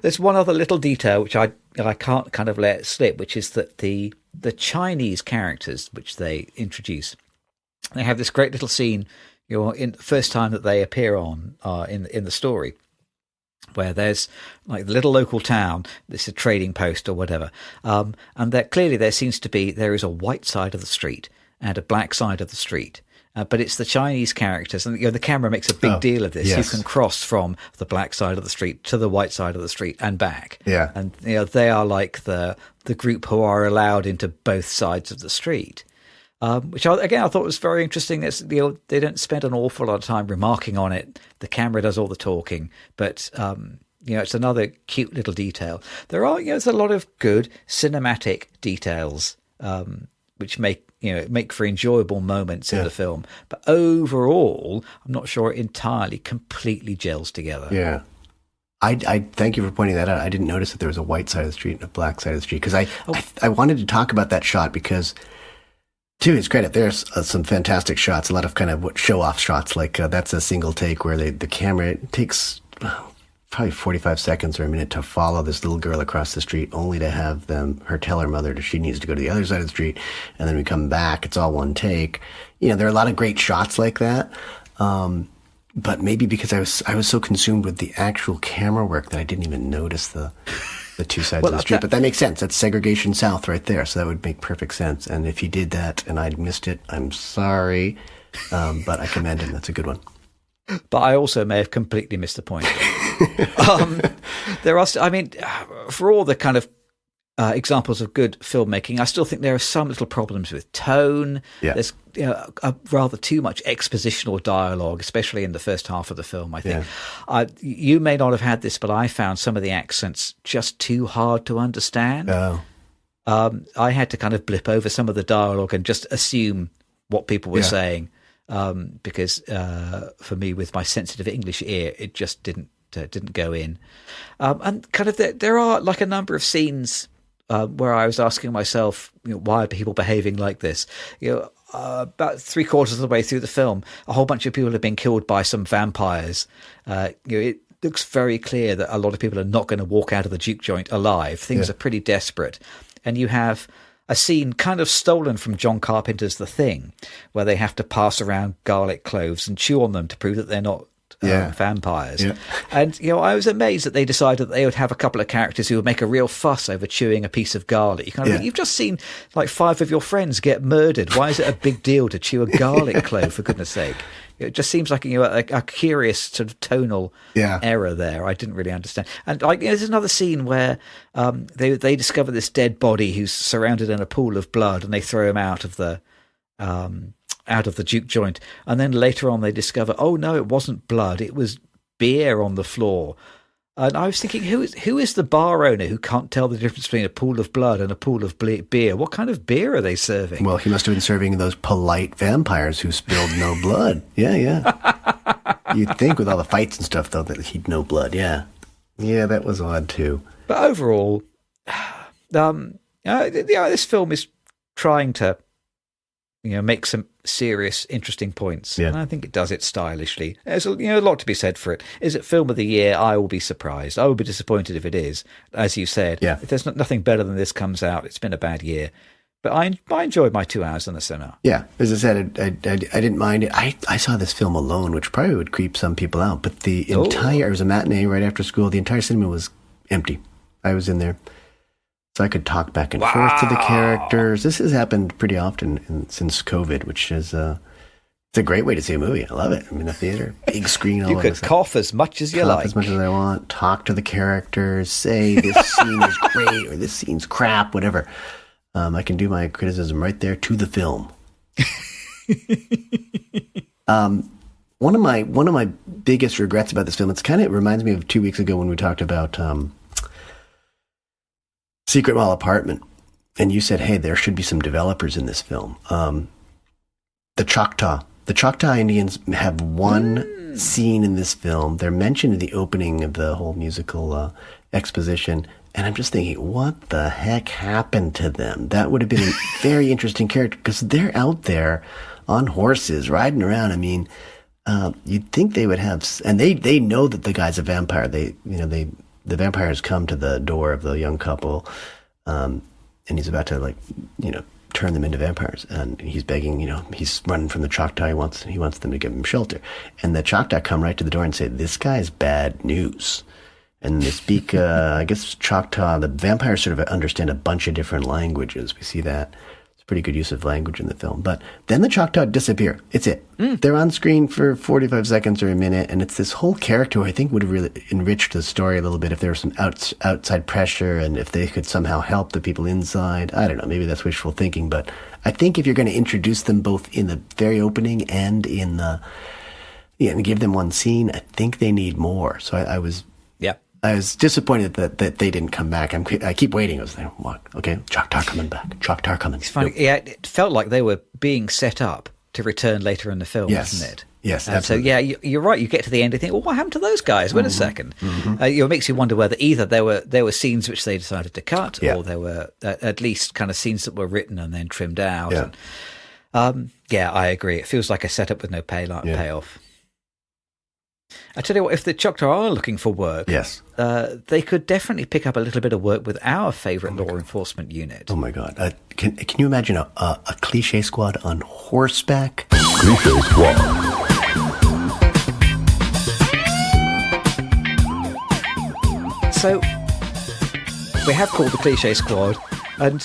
There's one other little detail which I can't kind of let slip, which is that the Chinese characters which they introduce, they have this great little scene, in the first time that they appear on in the story, where there's like the little local town, this is a trading post or whatever, and that clearly there is a white side of the street and a black side of the street. But it's the Chinese characters, and the camera makes a big deal of this. Yes. You can cross from the black side of the street to the white side of the street and back. Yeah, and they are like the group who are allowed into both sides of the street, which I thought was very interesting. They don't spend an awful lot of time remarking on it. The camera does all the talking, but it's another cute little detail. There's a lot of good cinematic details which make for enjoyable moments in the film. But overall, I'm not sure it entirely, completely gels together. Yeah. I thank you for pointing that out. I didn't notice that there was a white side of the street and a black side of the street, because I wanted to talk about that shot because, to his credit, there's some fantastic shots, a lot of kind of show-off shots, like that's a single take where the camera takes probably 45 seconds or a minute to follow this little girl across the street, only to have her tell her mother that she needs to go to the other side of the street, and then we come back, it's all one take. There are a lot of great shots like that. But maybe because I was so consumed with the actual camera work that I didn't even notice the two sides of the street. But that makes sense. That's segregation south right there. So that would make perfect sense. And if he did that and I'd missed it, I'm sorry. But I commend him. That's a good one. But I also may have completely missed the point. There are, for all the kind of examples of good filmmaking, I still think there are some little problems with tone. Yeah. There's rather too much expositional dialogue, especially in the first half of the film, I think. Yeah. You may not have had this, but I found some of the accents just too hard to understand. Oh. I had to kind of blip over some of the dialogue and just assume what people were saying, because for me, with my sensitive English ear, it just didn't go in. And kind of there are like a number of scenes where I was asking myself, why are people behaving like this? About 3/4 of the way through the film, a whole bunch of people have been killed by some vampires. It looks very clear that a lot of people are not going to walk out of the juke joint alive. Things are pretty desperate. And you have a scene kind of stolen from John Carpenter's The Thing, where they have to pass around garlic cloves and chew on them to prove that they're not vampires. Yeah. And, I was amazed that they decided that they would have a couple of characters who would make a real fuss over chewing a piece of garlic. You kind of think, you've just seen like 5 of your friends get murdered. Why is it a big deal to chew a garlic clove, for goodness sake? It just seems like a curious sort of tonal error there. I didn't really understand. And there's another scene where they discover this dead body who's surrounded in a pool of blood, and they throw him out of the juke joint, and then later on they discover, oh no, it wasn't blood, it was beer on the floor. And I was thinking, who is the bar owner who can't tell the difference between a pool of blood and a pool of beer? What kind of beer are they serving? Well, he must have been serving those polite vampires who spilled no blood. Yeah. You'd think with all the fights and stuff, though, that he'd no blood. Yeah, that was odd too. But overall, this film is trying to make some serious, interesting points. Yeah. And I think it does it stylishly. There's a lot to be said for it. Is it film of the year? I will be surprised. I will be disappointed if it is. As you said, if there's nothing better than this comes out, it's been a bad year. But I enjoyed my 2 hours on the cinema. Yeah, as I said, I didn't mind it. I saw this film alone, which probably would creep some people out. But it was a matinee right after school. The entire cinema was empty. I was in there. So I could talk back and forth to the characters. This has happened pretty often since COVID, which is it's a great way to see a movie. I love it. I mean, the theater, big screen. You could cough as much as you like. As much as I want. Talk to the characters. Say this scene is great or this scene's crap, whatever. I can do my criticism right there to the film. One of my biggest regrets about this film, it reminds me of 2 weeks ago when we talked about Secret Mall Apartment, and you said, hey, there should be some developers in this film. The Choctaw Indians have one scene in this film. They're mentioned in the opening of the whole musical exposition, and I'm just thinking, what the heck happened to them? That would have been a very interesting character, because they're out there on horses riding around. I mean, you'd think they would have, and they know that the guy's a vampire. The vampires come to the door of the young couple, and he's about to turn them into vampires, and he's begging, he's running from the Choctaw. He wants them to give him shelter, and the Choctaw come right to the door and say, "This guy's bad news." And they speak, I guess Choctaw. The vampires sort of understand a bunch of different languages. We see that. It's a pretty good use of language in the film. But then the Choctaw disappear. It's it. They're on screen for 45 seconds or a minute, and it's this whole character who I think would have really enriched the story a little bit if there was some outside pressure and if they could somehow help the people inside. I don't know. Maybe that's wishful thinking, but I think if you're going to introduce them both in the very opening and in the and give them one scene, I think they need more. So I was disappointed that they didn't come back. I keep waiting. I was like, what? Okay, Choctaw coming back. Choctaw coming. It's funny. Nope. Yeah, it felt like they were being set up to return later in the film, yes. isn't it? Yes, and absolutely. so you're right. You get to the end and think, well, what happened to those guys? Wait a second. It makes you wonder whether either there were scenes which they decided to cut, or there were at least kind of scenes that were written and then trimmed out. Yeah. And, I agree. It feels like a setup with no payoff. I tell you what, if the Choctaw are looking for work, Yes. They could definitely pick up a little bit of work with our favourite law enforcement unit. Oh my God! Can you imagine a Cliché Squad on horseback? Cliché Squad. So we have called the Cliché Squad, and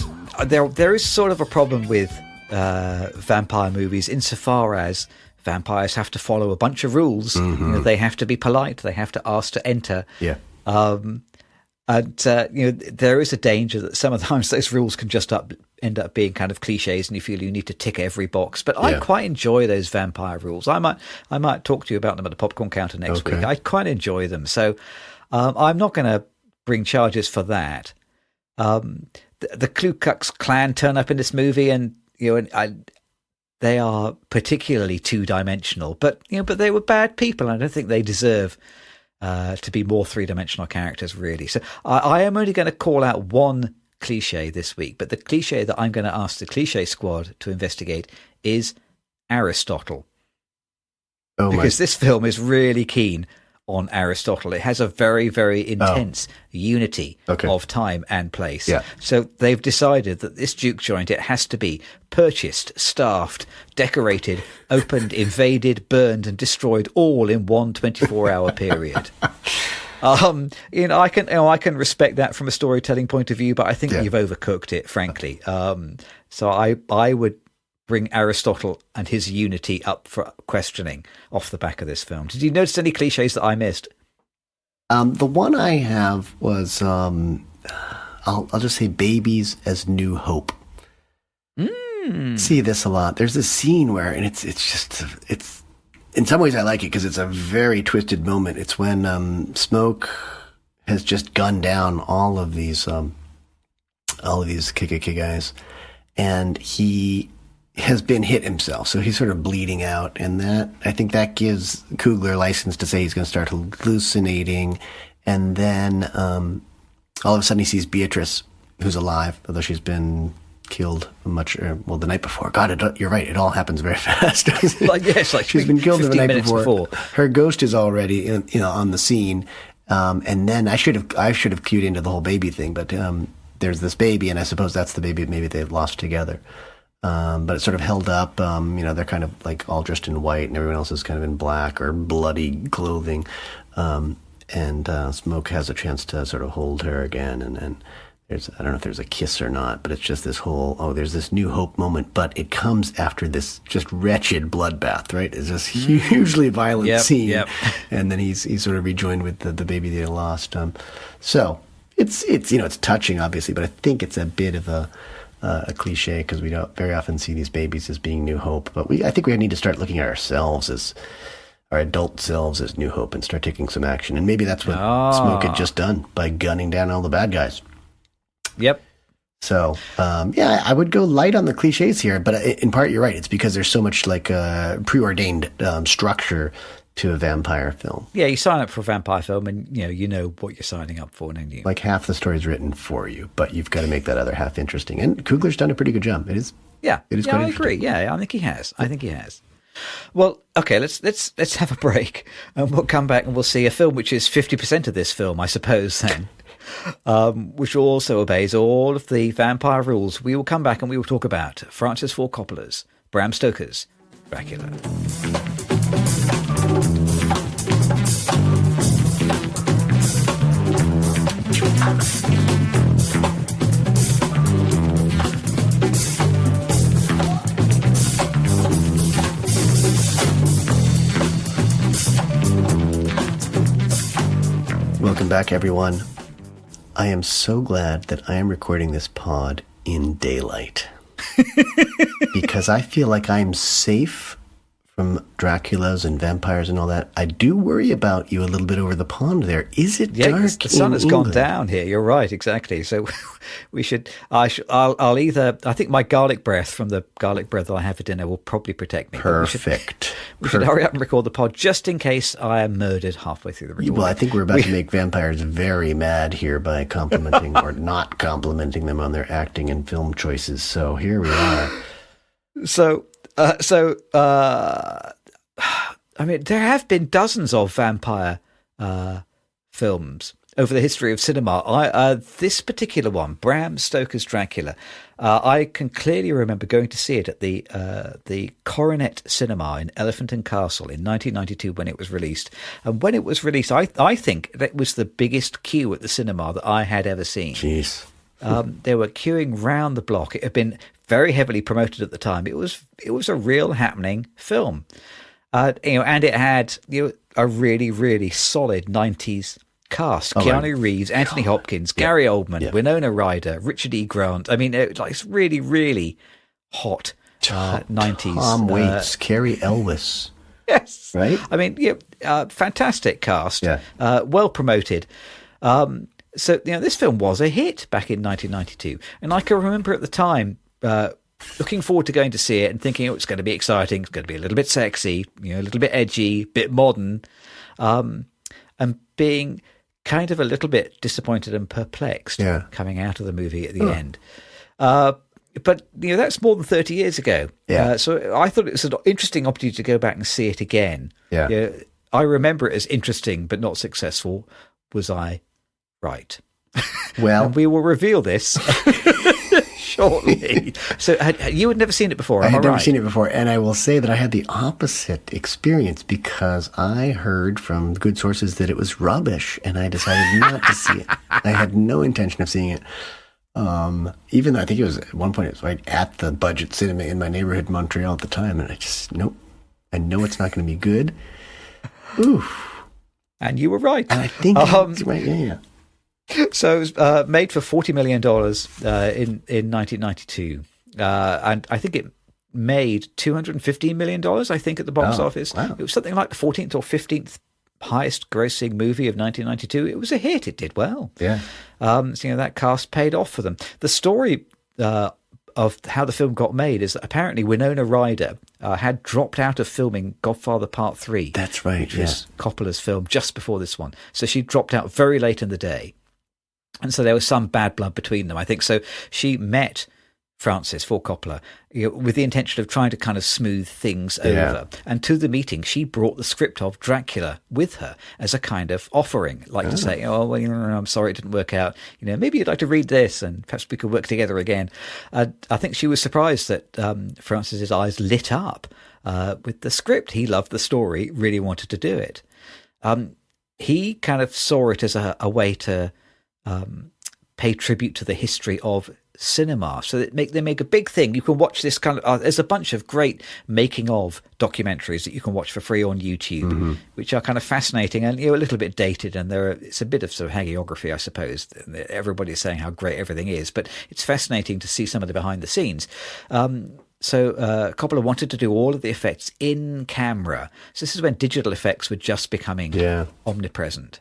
there is sort of a problem with vampire movies insofar as vampires have to follow a bunch of rules. They have to be polite. They have to ask to enter. Yeah. And there is a danger that sometimes those rules can just end up being kind of cliches, and you feel you need to tick every box. But I quite enjoy those vampire rules. I might talk to you about them at the popcorn counter next week. I quite enjoy them. So I'm not going to bring charges for that. The Ku Klux Klan turn up in this movie, and they are particularly two-dimensional, but they were bad people. I don't think they deserve to be more three-dimensional characters, really. So I am only going to call out one cliche this week, but the cliche that I'm going to ask the Cliché Squad to investigate is Aristotle. Because this film is really keen on Aristotle. It has a very, very intense unity of time and place. Yeah. So they've decided that this juke joint, it has to be purchased, staffed, decorated, opened, invaded, burned, and destroyed all in one 24-hour period. I can respect that from a storytelling point of view, but I think you've overcooked it, frankly. So I would bring Aristotle and his unity up for questioning off the back of this film. Did you notice any cliches that I missed? The one I have was I'll just say babies as new hope. See this a lot. There's this scene where, and it's in some ways I like it because it's a very twisted moment. It's when Smoke has just gunned down all of these KKK guys, and he has been hit himself, so he's sort of bleeding out, and I think that gives Coogler license to say he's going to start hallucinating, and then all of a sudden he sees Beatrice, who's alive, although she's been killed the night before. God, you're right. It all happens very fast. She's been killed the night before. Her ghost is already on the scene, and then I should have cued into the whole baby thing, but there's this baby, and I suppose that's the baby maybe they've lost together. But it's sort of held up. They're kind of like all dressed in white, and everyone else is kind of in black or bloody clothing. And Smoke has a chance to sort of hold her again, and I don't know if there's a kiss or not, but it's just this whole, there's this new hope moment, but it comes after this just wretched bloodbath, right? It's this hugely violent scene, and then he's sort of rejoined with the baby they lost. So it's touching, obviously, but I think it's a bit of a cliche because we don't very often see these babies as being new hope. But I think we need to start looking at ourselves as our adult selves as new hope and start taking some action. And maybe that's what Smoke had just done by gunning down all the bad guys. Yep. So, I would go light on the cliches here, but in part you're right. It's because there's so much like preordained structure to a vampire film. Yeah, you sign up for a vampire film and you know what you're signing up for, don't you? Like half the story's written for you, but you've got to make that other half interesting. And Coogler's done a pretty good job. It is quite I agree. Yeah, I think he has. Well, okay, let's have a break, and we'll come back and we'll see a film which is 50% of this film, I suppose, then, which also obeys all of the vampire rules. We will come back and we will talk about Francis Ford Coppola's Bram Stoker's Dracula. Welcome back, everyone. I am so glad that I am recording this pod in daylight because I feel like I'm safe from Draculas and vampires and all that. I do worry about you a little bit over the pond there. Is it dark? The sun has gone down here. You're right, exactly. So we should. I'll either. I think my garlic breath from the garlic bread that I have for dinner will probably protect me. Perfect. We should hurry up and record the pod just in case I am murdered halfway through the recording. Well, I think we're about to make vampires very mad here by complimenting or not complimenting them on their acting and film choices. So here we are. I mean, there have been dozens of vampire films over the history of cinema. This particular one, Bram Stoker's Dracula, I can clearly remember going to see it at the Coronet Cinema in Elephant and Castle in 1992 when it was released. And when it was released, I think that was the biggest queue at the cinema that I had ever seen. Jeez. They were queuing round the block. It had been very heavily promoted at the time. It was a real happening film, and it had a really, really solid 90s cast: Keanu Reeves, Anthony Hopkins, Gary Oldman, Winona Ryder, Richard E. Grant. I mean, it's really, really hot 90s. Tom Waits, Carrie Elwes. Yes, right. I mean, fantastic cast. Yeah, well promoted. So this film was a hit back in 1992, and I can remember at the time looking forward to going to see it and thinking, it's going to be exciting, it's going to be a little bit sexy, a little bit edgy, a bit modern, and being kind of a little bit disappointed and perplexed coming out of the movie at the end. But that's more than 30 years ago. So I thought it was an interesting opportunity to go back and see it again. I remember it as interesting but not successful. Was I right? Well, and we will reveal this shortly. So you had never seen it before, I had never right? seen it before, and I will say that I had the opposite experience because I heard from good sources that it was rubbish, and I decided not to see it. I had no intention of seeing it. Even though I think it was, at one point, it was right at the budget cinema in my neighborhood in Montreal at the time, and I just, nope. I know it's not going to be good. Oof. And you were right. And I think that's right, yeah. So it was made for $40 million in 1992. And I think it made $215 million, I think, at the box office. Wow. It was something like the 14th or 15th highest grossing movie of 1992. It was a hit. It did well. Yeah. So that cast paid off for them. The story of how the film got made is that apparently Winona Ryder had dropped out of filming Godfather Part 3. That's right, which was Coppola's film just before this one. So she dropped out very late in the day. And so there was some bad blood between them, I think. So she met Francis Ford Coppola with the intention of trying to kind of smooth things over. And to the meeting, she brought the script of Dracula with her as a kind of offering, like to say, I'm sorry it didn't work out. Maybe you'd like to read this and perhaps we could work together again. I think she was surprised that Francis's eyes lit up with the script. He loved the story, really wanted to do it. He kind of saw it as a way to pay tribute to the history of cinema. So they make a big thing. You can watch this kind of there's a bunch of great making of documentaries that you can watch for free on YouTube, which are kind of fascinating and a little bit dated, and it's a bit of sort of hagiography, I suppose. Everybody's saying how great everything is, but it's fascinating to see some of the behind the scenes. So Coppola wanted to do all of the effects in camera. So this is when digital effects were just becoming omnipresent.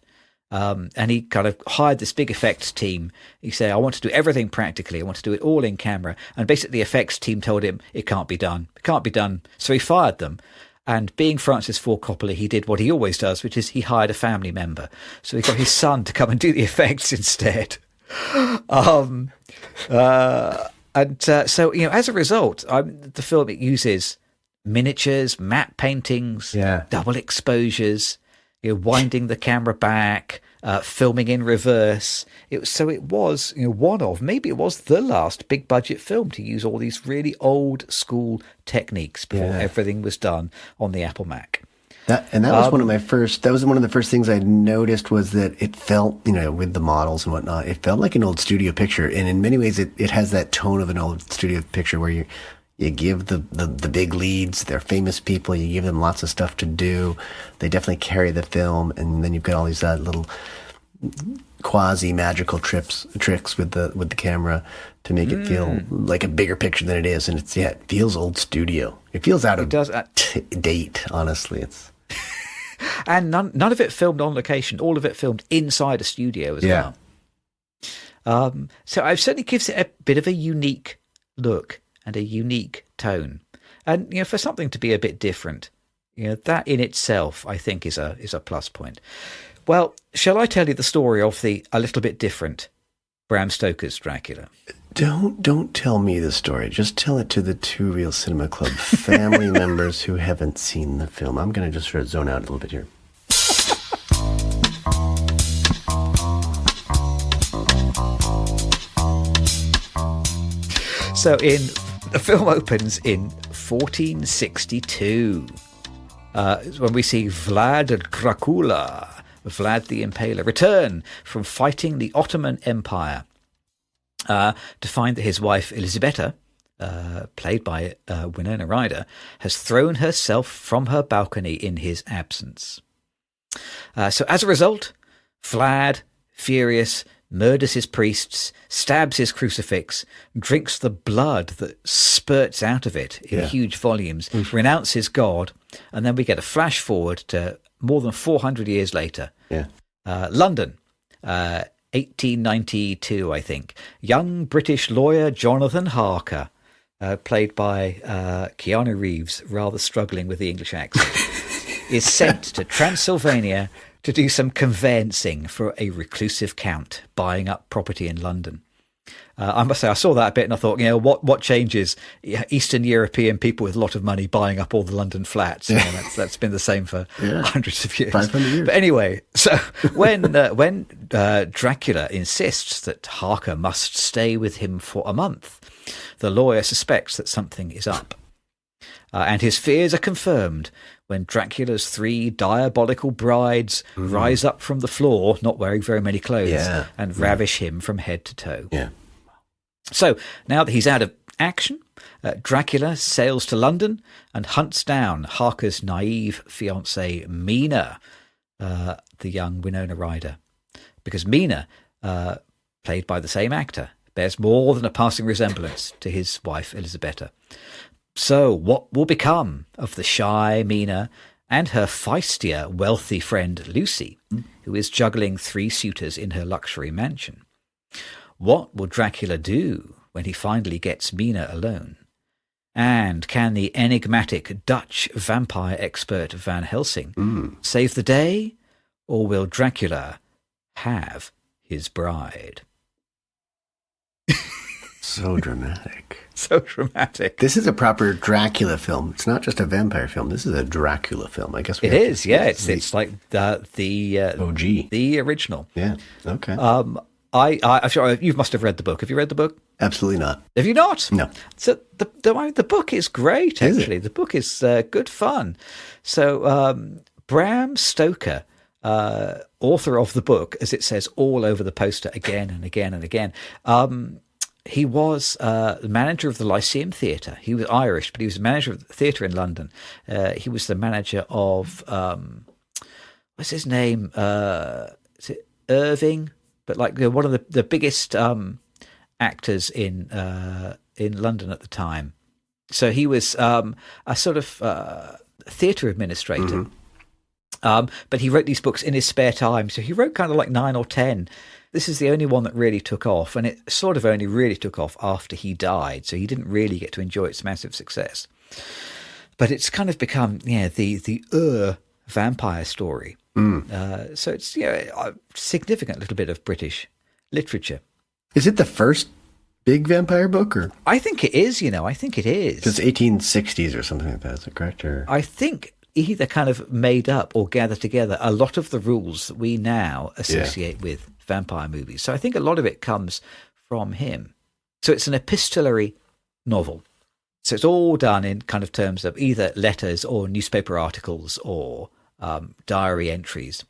And he kind of hired this big effects team. He said, I want to do everything practically. I want to do it all in camera. And basically the effects team told him it can't be done. It can't be done. So he fired them. And being Francis Ford Coppola, he did what he always does, which is he hired a family member. So he got his son to come and do the effects instead. So as a result, the film, it uses miniatures, matte paintings, double exposures, winding the camera back, filming in reverse. It was one of, maybe it was the last big budget film to use all these really old school techniques before everything was done on the Apple Mac. That was one of my first. That was one of the first things I noticed was that it felt, with the models and whatnot, it felt like an old studio picture, and in many ways, it has that tone of an old studio picture where you give the big leads, they're famous people, you give them lots of stuff to do. They definitely carry the film, and then you've got all these little quasi magical tricks with the camera to make it feel like a bigger picture than it is, and it feels old studio. It feels out of date. Honestly, it's and none of it filmed on location. All of it filmed inside a studio as well. So it certainly gives it a bit of a unique look and a unique tone, and for something to be a bit different, that in itself I think is a plus point. Well, shall I tell you the story of the a little bit different Bram Stoker's Dracula? Don't tell me the story. Just tell it to the Two Real Cinema Club family members who haven't seen the film. I'm going to just sort of zone out a little bit here. So the film opens in 1462, when we see Vlad Dracula, Vlad the Impaler, return from fighting the Ottoman Empire to find that his wife Elisabetta, played by Winona Ryder, has thrown herself from her balcony in his absence. So as a result, Vlad, furious, murders his priests, stabs his crucifix, drinks the blood that spurts out of it in huge volumes, renounces God, and then we get a flash forward to more than 400 years later. London, 1892, I think. Young British lawyer Jonathan Harker, played by Keanu Reeves, rather struggling with the English accent, is sent to Transylvania to do some conveyancing for a reclusive count buying up property in London. I must say, I saw that a bit and I thought, what changes? Eastern European people with a lot of money buying up all the London flats. That's been the same for hundreds of years. 500 years. But anyway, so when Dracula insists that Harker must stay with him for a month, the lawyer suspects that something is up. And his fears are confirmed when Dracula's 3 diabolical brides rise up from the floor, not wearing very many clothes, and ravish him from head to toe. So now that he's out of action, Dracula sails to London and hunts down Harker's naive fiancée, Mina, the young Winona Ryder. Because Mina, played by the same actor, bears more than a passing resemblance to his wife, Elisabetta. So what will become of the shy Mina and her feistier, wealthy friend Lucy, who is juggling 3 suitors in her luxury mansion? What will Dracula do when he finally gets Mina alone? And can the enigmatic Dutch vampire expert Van Helsing save the day, or will Dracula have his bride? So dramatic. So dramatic. This is a proper Dracula film. It's not just a vampire film. This is a Dracula film. I guess it is. It's like the OG, the original. Yeah. Okay. I'm sure you must have read the book. Have you read the book? Absolutely not. Have you not? No. So the book is great. Actually, the book is good fun. So Bram Stoker, author of the book, as it says all over the poster again and again and again. He was the manager of the Lyceum Theatre. He was Irish, but he was the manager of the theatre in London. He was the manager of, what's his name? Is it Irving? But like one of the biggest actors in London at the time. So he was a sort of theatre administrator. But he wrote these books in his spare time. So he wrote kind of like 9 or 10. This is the only one that really took off, and it sort of only really took off after he died, so he didn't really get to enjoy its massive success. But it's kind of become, the vampire story. So it's a significant little bit of British literature. Is it the first big vampire book, or? I think it is. I think it is. It's 1860s or something like that. Is that correct? Or I think either kind of made up or gathered together a lot of the rules that we now associate with vampire movies. So I think a lot of it comes from him. So it's an epistolary novel. So it's all done in kind of terms of either letters or newspaper articles or diary entries.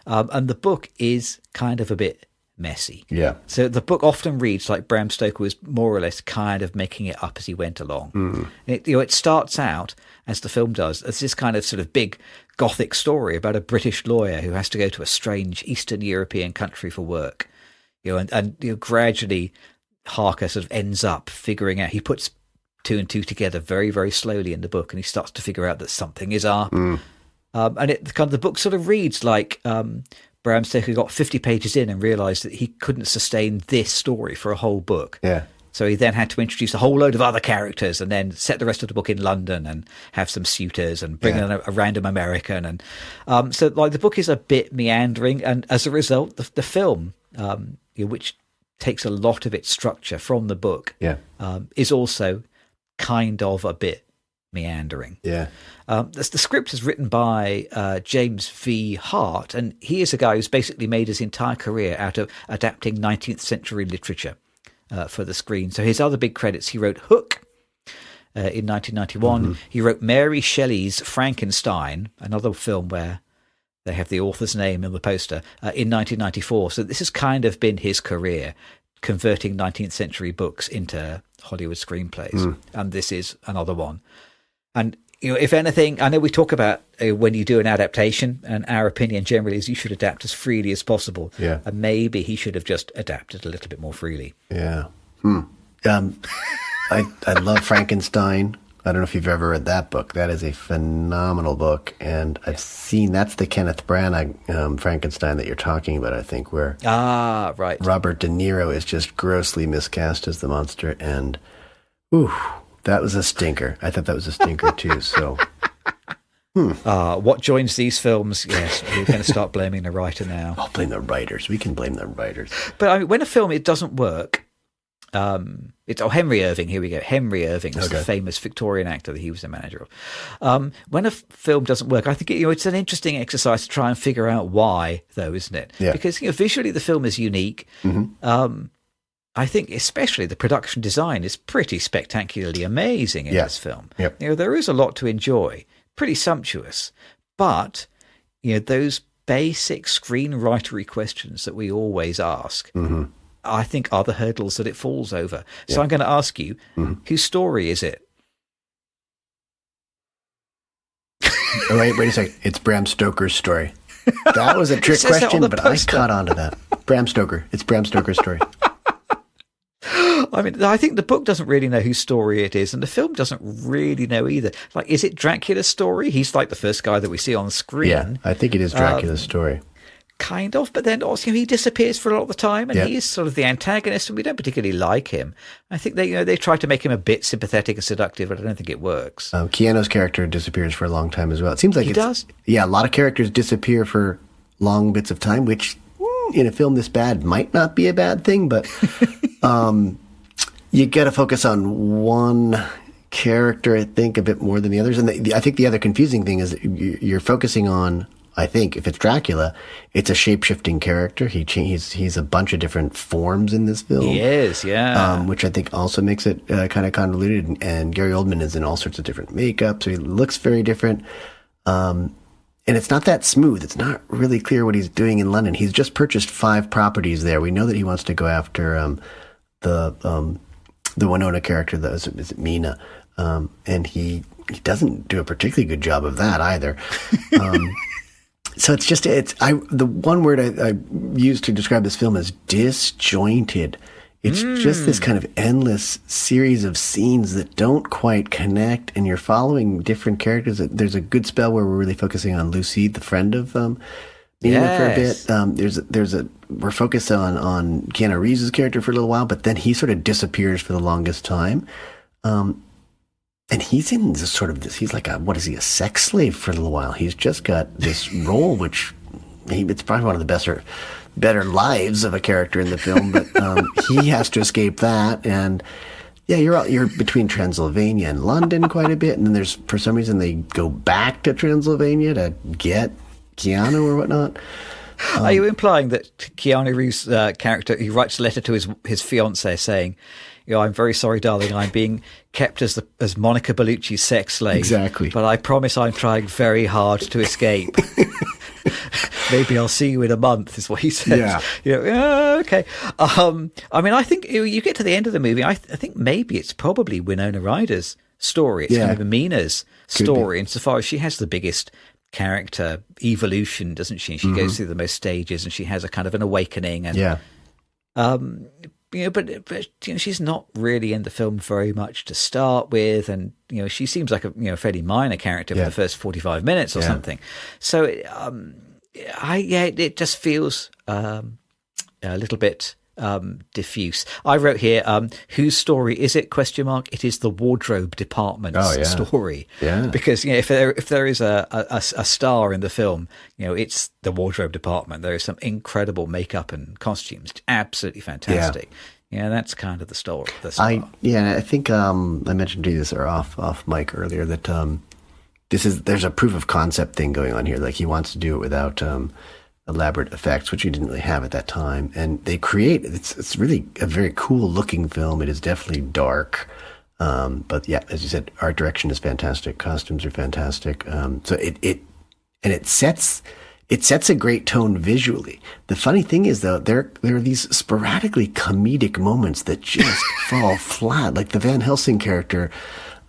And the book is kind of a bit messy. Yeah. So the book often reads like Bram Stoker was more or less kind of making it up as he went along. It starts out, as the film does, as this kind of sort of big gothic story about a British lawyer who has to go to a strange Eastern European country for work. And gradually Harker sort of ends up figuring out, he puts two and two together very, very slowly in the book, and he starts to figure out that something is up. And the book sort of reads like Bram Stoker got 50 pages in and realised that he couldn't sustain this story for a whole book. Yeah. So he then had to introduce a whole load of other characters and then set the rest of the book in London and have some suitors and bring in a random American. And so the book is a bit meandering. And as a result, the film, which takes a lot of its structure from the book, is also kind of a bit meandering. Yeah. The script is written by James V. Hart, and he is a guy who's basically made his entire career out of adapting 19th century literature for the screen. So his other big credits, he wrote Hook in 1991. He wrote Mary Shelley's Frankenstein, another film where they have the author's name in the poster, in 1994. So this has kind of been his career, converting 19th century books into Hollywood screenplays. And this is another one. And if anything, I know we talk about when you do an adaptation, and our opinion generally is you should adapt as freely as possible. Yeah. And maybe he should have just adapted a little bit more freely. Yeah. I love Frankenstein. I don't know if you've ever read that book. That is a phenomenal book. And I've seen, that's the Kenneth Branagh Frankenstein that you're talking about, I think, where right. Robert De Niro is just grossly miscast as the monster. And, ooh, that was a stinker. I thought that was a stinker too. So, what joins these films? Yes, we're going to start blaming the writer now. I'll blame the writers. We can blame the writers. But I mean, when a film it doesn't work, it's Henry Irving. Here we go. Henry Irving is the famous Victorian actor that he was the manager of. When a film doesn't work, I think it's an interesting exercise to try and figure out why, though, isn't it? Yeah. Because visually the film is unique. I think especially the production design is pretty spectacularly amazing in this film. Yep. There is a lot to enjoy, pretty sumptuous, but those basic screenwritery questions that we always ask, I think are the hurdles that it falls over. So I'm going to ask you, whose story is it? Wait a second. It's Bram Stoker's story. That was a trick question, but I caught on to that. Bram Stoker. It's Bram Stoker's story. I mean, I think the book doesn't really know whose story it is, and the film doesn't really know either. Like, is it Dracula's story? He's like the first guy that we see on screen. Yeah, I think it is Dracula's story. Kind of, but then also he disappears for a lot of the time, and he is sort of the antagonist, and we don't particularly like him. I think they try to make him a bit sympathetic and seductive, but I don't think it works. Keanu's character disappears for a long time as well. It seems like he does. Yeah, a lot of characters disappear for long bits of time, which in a film this bad might not be a bad thing, but you got to focus on one character, I think, a bit more than the others. And I think the other confusing thing is you're focusing on, I think, if it's Dracula, it's a shape-shifting character. He's a bunch of different forms in this film. He is, yeah. Which I think also makes it kind of convoluted. And Gary Oldman is in all sorts of different makeup, so he looks very different. And it's not that smooth. It's not really clear what he's doing in London. He's just purchased 5 properties there. We know that he wants to go after the Winona character that is it Mina, and he doesn't do a particularly good job of that either. So the one word I use to describe this film is disjointed. It's just this kind of endless series of scenes that don't quite connect, and you're following different characters. There's a good spell where we're really focusing on Lucy, the friend of Mina, for a bit. We're focused on Keanu Reeves' character for a little while, but then he sort of disappears for the longest time. And he's in this sort of he's like a sex slave for a little while. He's just got this role, which it's probably one of the better lives of a character in the film, but he has to escape that. And yeah, you're between Transylvania and London quite a bit. And then for some reason, they go back to Transylvania to get Keanu or whatnot. Are you implying that Keanu Reeves' character, he writes a letter to his fiancée saying, I'm very sorry, darling, I'm being kept as Monica Bellucci's sex slave. Exactly. But I promise I'm trying very hard to escape. Maybe I'll see you in a month, is what he says. Yeah. Okay. I mean, I think you get to the end of the movie, I think maybe it's probably Winona Ryder's story. It's kind of Mina's story, insofar as she has the biggest character evolution, doesn't she? She goes through the most stages, and she has a kind of an awakening. And but she's not really in the film very much to start with, and she seems like a fairly minor character for the first 45 minutes or something. So it just feels a little bit diffuse. I wrote here, whose story is it? ? It is the wardrobe department's story. Yeah. Because if there is a star in the film, it's the wardrobe department. There is some incredible makeup and costumes, absolutely fantastic. Yeah, that's kind of the story. I think I mentioned to you this off mic earlier that there's a proof of concept thing going on here. Like he wants to do it without elaborate effects, which he didn't really have at that time. And they create, it's really a very cool looking film. It is definitely dark. But yeah, as you said, art direction is fantastic. Costumes are fantastic. So it sets a great tone visually. The funny thing is though, there are these sporadically comedic moments that just fall flat. Like the Van Helsing character,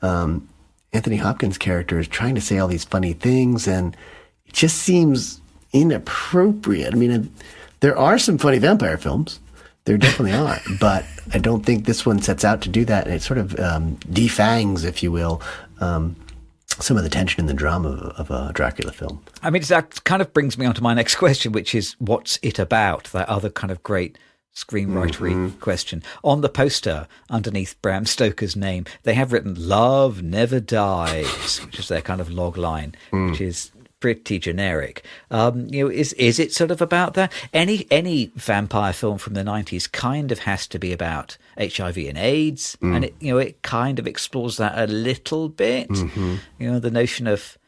Anthony Hopkins' character is trying to say all these funny things, and it just seems inappropriate. I mean, there are some funny vampire films. There definitely are. But I don't think this one sets out to do that. And it sort of defangs, if you will, some of the tension and the drama of a Dracula film. I mean, that kind of brings me on to my next question, which is, what's it about? That other kind of great screenwritery question. On the poster, underneath Bram Stoker's name, they have written "Love Never Dies," which is their kind of log line, which is pretty generic. Is it sort of about that? Any vampire film from the 90s kind of has to be about HIV and AIDS, and it kind of explores that a little bit. The notion of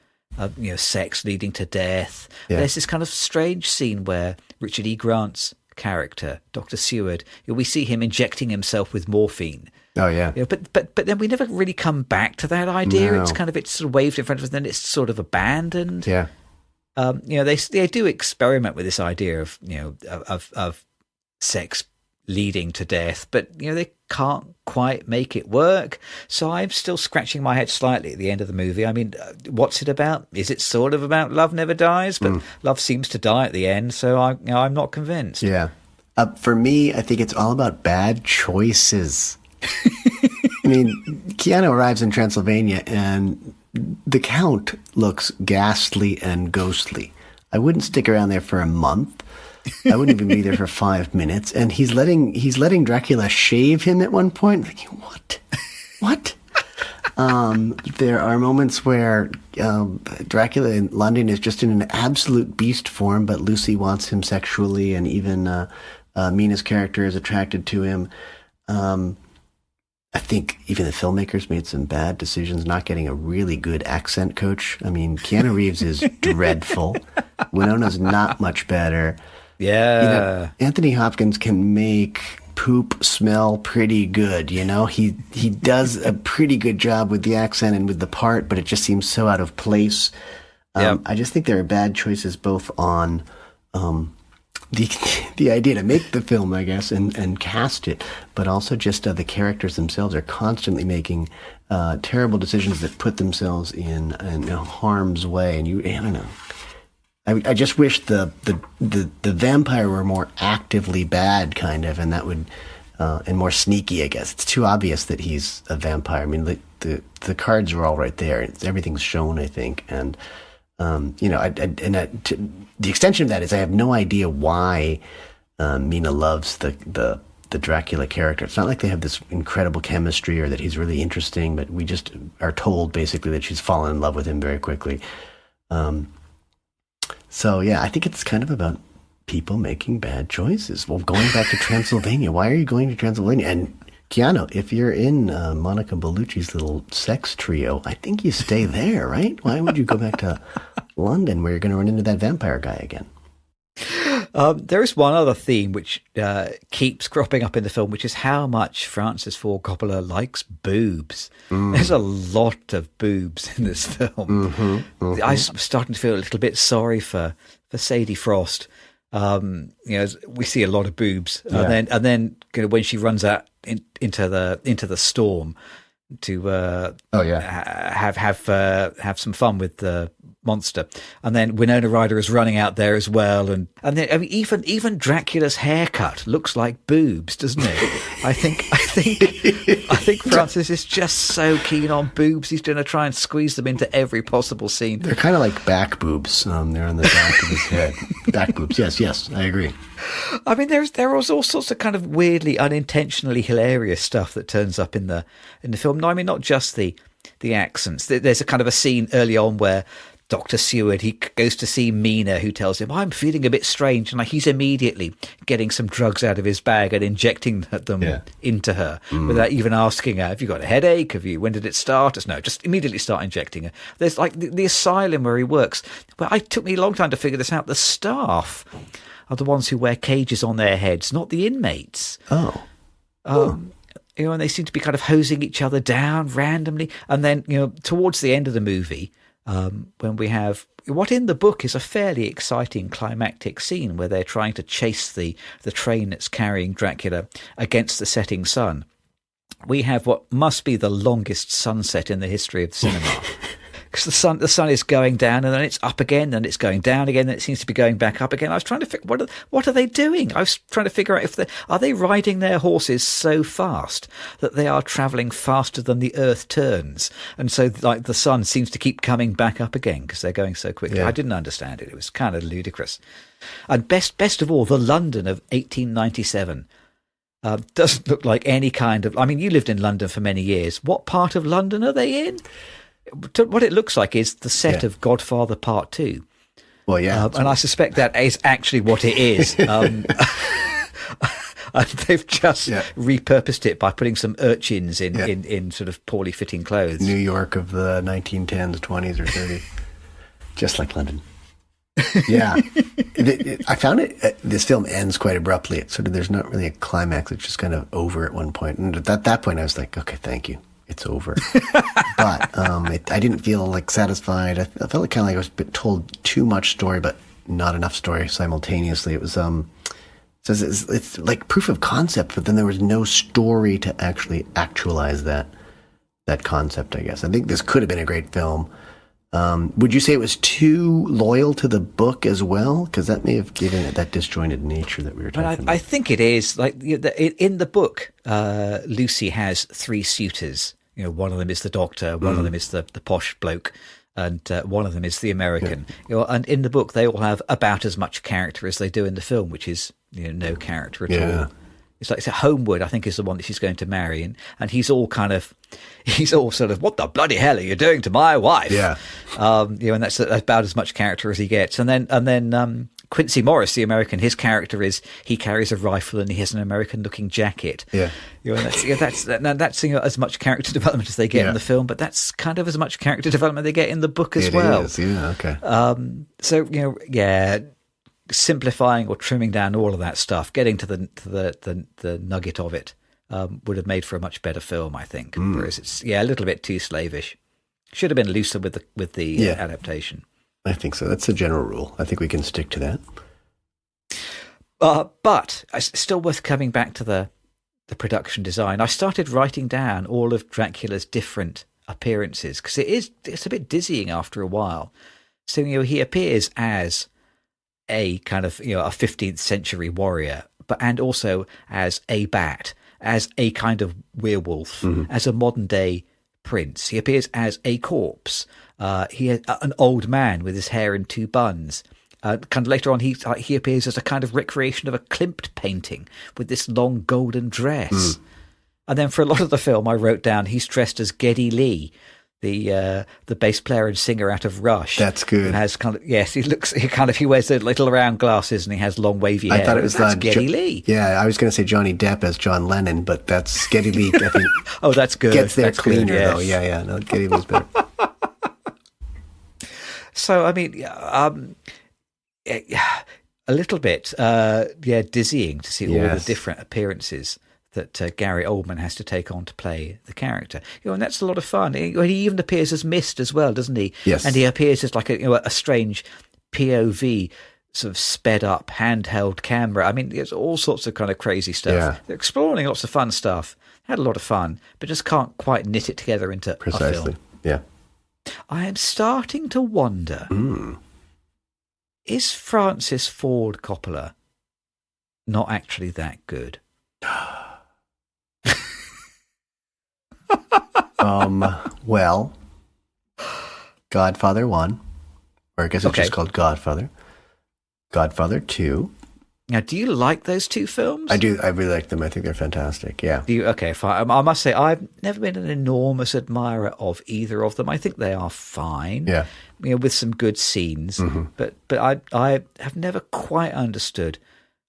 sex leading to death. There's this kind of strange scene where Richard E. Grant's character, Dr. Seward, we see him injecting himself with morphine. Oh yeah. But then we never really come back to that idea. No. It's sort of waved in front of us, and then it's sort of abandoned. Yeah. They do experiment with this idea of sex leading to death, but they can't quite make it work. So I'm still scratching my head slightly at the end of the movie. I mean, what's it about? Is it sort of about love never dies? But love seems to die at the end, so I'm not convinced. Yeah. For me, I think it's all about bad choices. I mean, Keanu arrives in Transylvania and the Count looks ghastly and ghostly. I wouldn't stick around there for a month. I wouldn't even be there for 5 minutes. And he's letting Dracula shave him at one point. Like, what? There are moments where Dracula in London is just in an absolute beast form, but Lucy wants him sexually, and even Mina's character is attracted to him. I think even the filmmakers made some bad decisions not getting a really good accent coach. I mean, Keanu Reeves is dreadful. Winona's not much better. Yeah. Anthony Hopkins can make poop smell pretty good, He does a pretty good job with the accent and with the part, but it just seems so out of place. I just think there are bad choices both on the idea to make the film, I guess, and cast it, but also just the characters themselves are constantly making terrible decisions that put themselves in harm's way. And I don't know. I just wish the vampire were more actively bad, kind of, and that would and more sneaky. I guess it's too obvious that he's a vampire. I mean, the cards are all right there. Everything's shown, I think, and. The extension of that is I have no idea why Mina loves the Dracula character. It's not like they have this incredible chemistry or that he's really interesting, but we just are told basically that she's fallen in love with him very quickly. So yeah, I think it's kind of about people making bad choices. Well, going back to Transylvania, why are you going to Transylvania? And Keanu, if you're in Monica Bellucci's little sex trio, I think you stay there, right? Why would you go back to London where you're going to run into that vampire guy again? There is one other theme which keeps cropping up in the film, which is how much Francis Ford Coppola likes boobs. There's a lot of boobs in this film. I'm starting to feel a little bit sorry for Sadie Frost. We see a lot of boobs, and then when she runs out into the storm, have some fun with the monster. And then Winona Ryder is running out there as well, and then I mean, even Dracula's haircut looks like boobs, doesn't it? I think Francis is just so keen on boobs. He's going to try and squeeze them into every possible scene. They're kind of like back boobs. They're on the back of his head. Back boobs. Yes, I agree. I mean, there was all sorts of kind of weirdly, unintentionally hilarious stuff that turns up in the film. No, I mean, not just the accents. There's a kind of a scene early on where Dr. Seward, he goes to see Mina, who tells him, I'm feeling a bit strange. And like, he's immediately getting some drugs out of his bag and injecting them into her without even asking her, have you got a headache? When did it start? No, just immediately start injecting her. There's like the asylum where he works. But it took me a long time to figure this out. The staff are the ones who wear cages on their heads, not the inmates. And they seem to be kind of hosing each other down randomly. And then, towards the end of the movie, when we have what in the book is a fairly exciting climactic scene where they're trying to chase the train that's carrying Dracula against the setting sun, we have what must be the longest sunset in the history of cinema. Because the sun is going down and then it's up again and it's going down again and it seems to be going back up again. I was trying to figure what are they doing? I was trying to figure out are they riding their horses so fast that they are travelling faster than the earth turns, and so like the sun seems to keep coming back up again because they're going so quickly. I didn't understand it. It was kind of ludicrous. And best of all, the London of 1897 doesn't look like any kind of. I mean, you lived in London for many years. What part of London are they in? What it looks like is the set of Godfather Part 2. Well, yeah. And I suspect that is actually what it is. And they've just repurposed it by putting some urchins in sort of poorly fitting clothes. New York of the 1910s, 20s, or 30s. Just like London. Yeah. I found this film ends quite abruptly. It's sort of, there's not really a climax. It's just kind of over at one point. And at that point, I was like, okay, thank you. It's over. But I didn't feel like satisfied. I felt like kind of like I was told too much story, but not enough story simultaneously. It was it's like proof of concept, but then there was no story to actually actualize that concept, I guess. I think this could have been a great film. Would you say it was too loyal to the book as well? Because that may have given it that disjointed nature that we were talking about. I think it is. Like in the book, Lucy has 3 suitors. One of them is the doctor, one of them is the posh bloke, and one of them is the American. And in the book, they all have about as much character as they do in the film, which is no character at all. It's Homewood, I think, is the one that she's going to marry, and he's all sort of, what the bloody hell are you doing to my wife? Yeah, and that's about as much character as he gets. And then Quincy Morris, the American, his character is he carries a rifle and he has an American-looking jacket. Yeah, and that's as much character development as they get in the film, but that's kind of as much character development they get in the book as well. It is, yeah, okay. So simplifying or trimming down all of that stuff, getting to the nugget of it, would have made for a much better film, I think. Whereas it's a little bit too slavish. Should have been looser with the adaptation. I think so. That's the general rule. I think we can stick to that. But it's still worth coming back to the production design. I started writing down all of Dracula's different appearances because it's a bit dizzying after a while. So he appears as a kind of a 15th century warrior, and also as a bat, as a kind of werewolf, as a modern day prince. He appears as a corpse. He an old man with his hair in 2 buns. Kind of later on, he appears as a kind of recreation of a Klimt painting with this long golden dress. And then for a lot of the film, I wrote down he's dressed as Geddy Lee, the bass player and singer out of Rush. That's good. And has he wears the little round glasses and he has long wavy hair. I thought it was Geddy Lee. Yeah, I was going to say Johnny Depp as John Lennon, but that's Geddy Lee. I think oh, that's good. Gets there that's cleaner good, yes. though. Yeah. No, Geddy Lee's better. So I mean, a little bit, dizzying to see all the different appearances that Gary Oldman has to take on to play the character. And that's a lot of fun. He even appears as Mist as well, doesn't he? Yes. And he appears as like a strange POV sort of sped up handheld camera. I mean, there's all sorts of kind of crazy stuff. Yeah. They're exploring lots of fun stuff. Had a lot of fun, but just can't quite knit it together into a film. Yeah. I am starting to wonder, is Francis Ford Coppola not actually that good? Well, Godfather 1, or I guess it's just called Godfather. Godfather 2. Now, do you like those two films? I do. I really like them. I think they're fantastic. Yeah. Okay, fine. I must say, I've never been an enormous admirer of either of them. I think they are fine. Yeah. With some good scenes. But I have never quite understood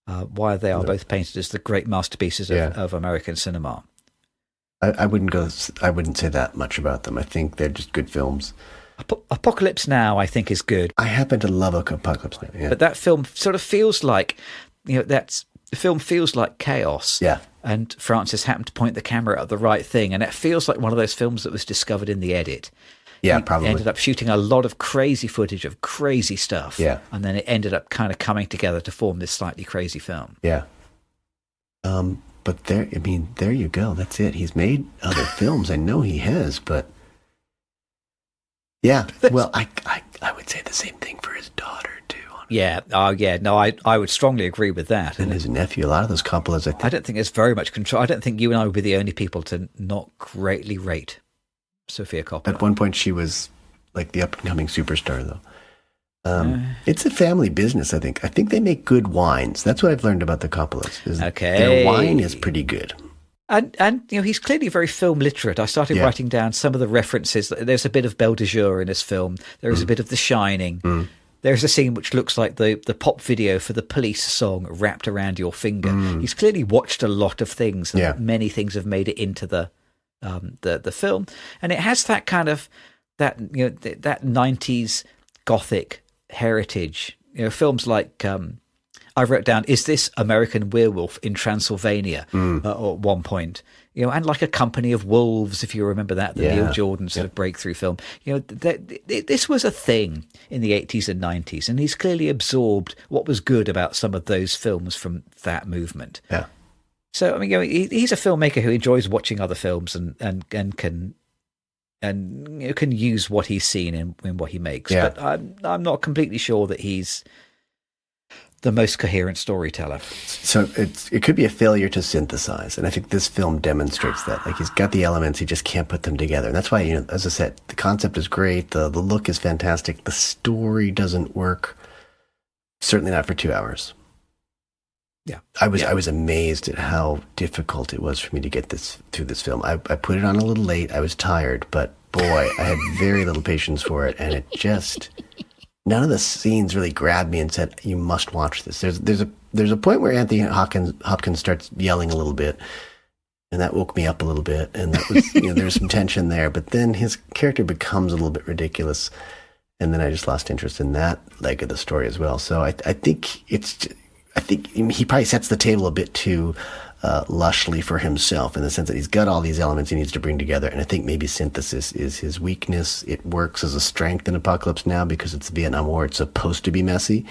why they are both painted as the great masterpieces of American cinema. I wouldn't say that much about them. I think they're just good films. Apocalypse Now, I think, is good. I happen to love Apocalypse Now. Yeah. But that film sort of feels like, the film feels like chaos. Yeah. And Francis happened to point the camera at the right thing. And it feels like one of those films that was discovered in the edit. Yeah, He probably. ended up shooting a lot of crazy footage of crazy stuff. Yeah. And then it ended up kind of coming together to form this slightly crazy film. Yeah. But there you go. That's it. He's made other films. I know he has, but yeah. Well, I would say the same thing for his daughter too. Honestly. Yeah. Oh, yeah. No, I would strongly agree with that. And his nephew. A lot of those Coppolas, I think. I don't think there's very much control. I don't think you and I would be the only people to not greatly rate Sofia Coppola. At one point, she was like the up-and-coming superstar, though. It's a family business, I think. I think they make good wines. That's what I've learned about the Coppolas. Their wine is pretty good. And he's clearly very film literate. I started writing down some of the references. There's a bit of Belle de Jour in this film. There is a bit of The Shining. There's a scene which looks like the pop video for the Police song Wrapped Around Your Finger. He's clearly watched a lot of things. And many things have made it into the film. And it has that kind of, that 90s Gothic heritage. Films like I wrote down, is this American Werewolf in Transylvania at one point, and like A Company of Wolves, if you remember that, the Neil Jordan sort of breakthrough film. This was a thing in the 80s and 90s, and he's clearly absorbed what was good about some of those films from that movement. Yeah. So I mean, he's a filmmaker who enjoys watching other films and can use what he's seen in what he makes. Yeah. But I'm not completely sure that he's the most coherent storyteller. So it could be a failure to synthesize, and I think this film demonstrates that. Like, he's got the elements, he just can't put them together, and that's why, as I said, the concept is great, the look is fantastic, the story doesn't work. Certainly not for 2 hours. Yeah, I was amazed at how difficult it was for me to get through this film. I put it on a little late. I was tired, but boy, I had very little patience for it, and it just. None of the scenes really grabbed me and said, "You must watch this." There's a point where Anthony Hopkins starts yelling a little bit, and that woke me up a little bit, and that was there's some tension there. But then his character becomes a little bit ridiculous, and then I just lost interest in that leg of the story as well. So I think he probably sets the table a bit too lushly for himself, in the sense that he's got all these elements he needs to bring together, and I think maybe synthesis is his weakness. It works as a strength in Apocalypse Now because it's the Vietnam War. It's supposed to be messy,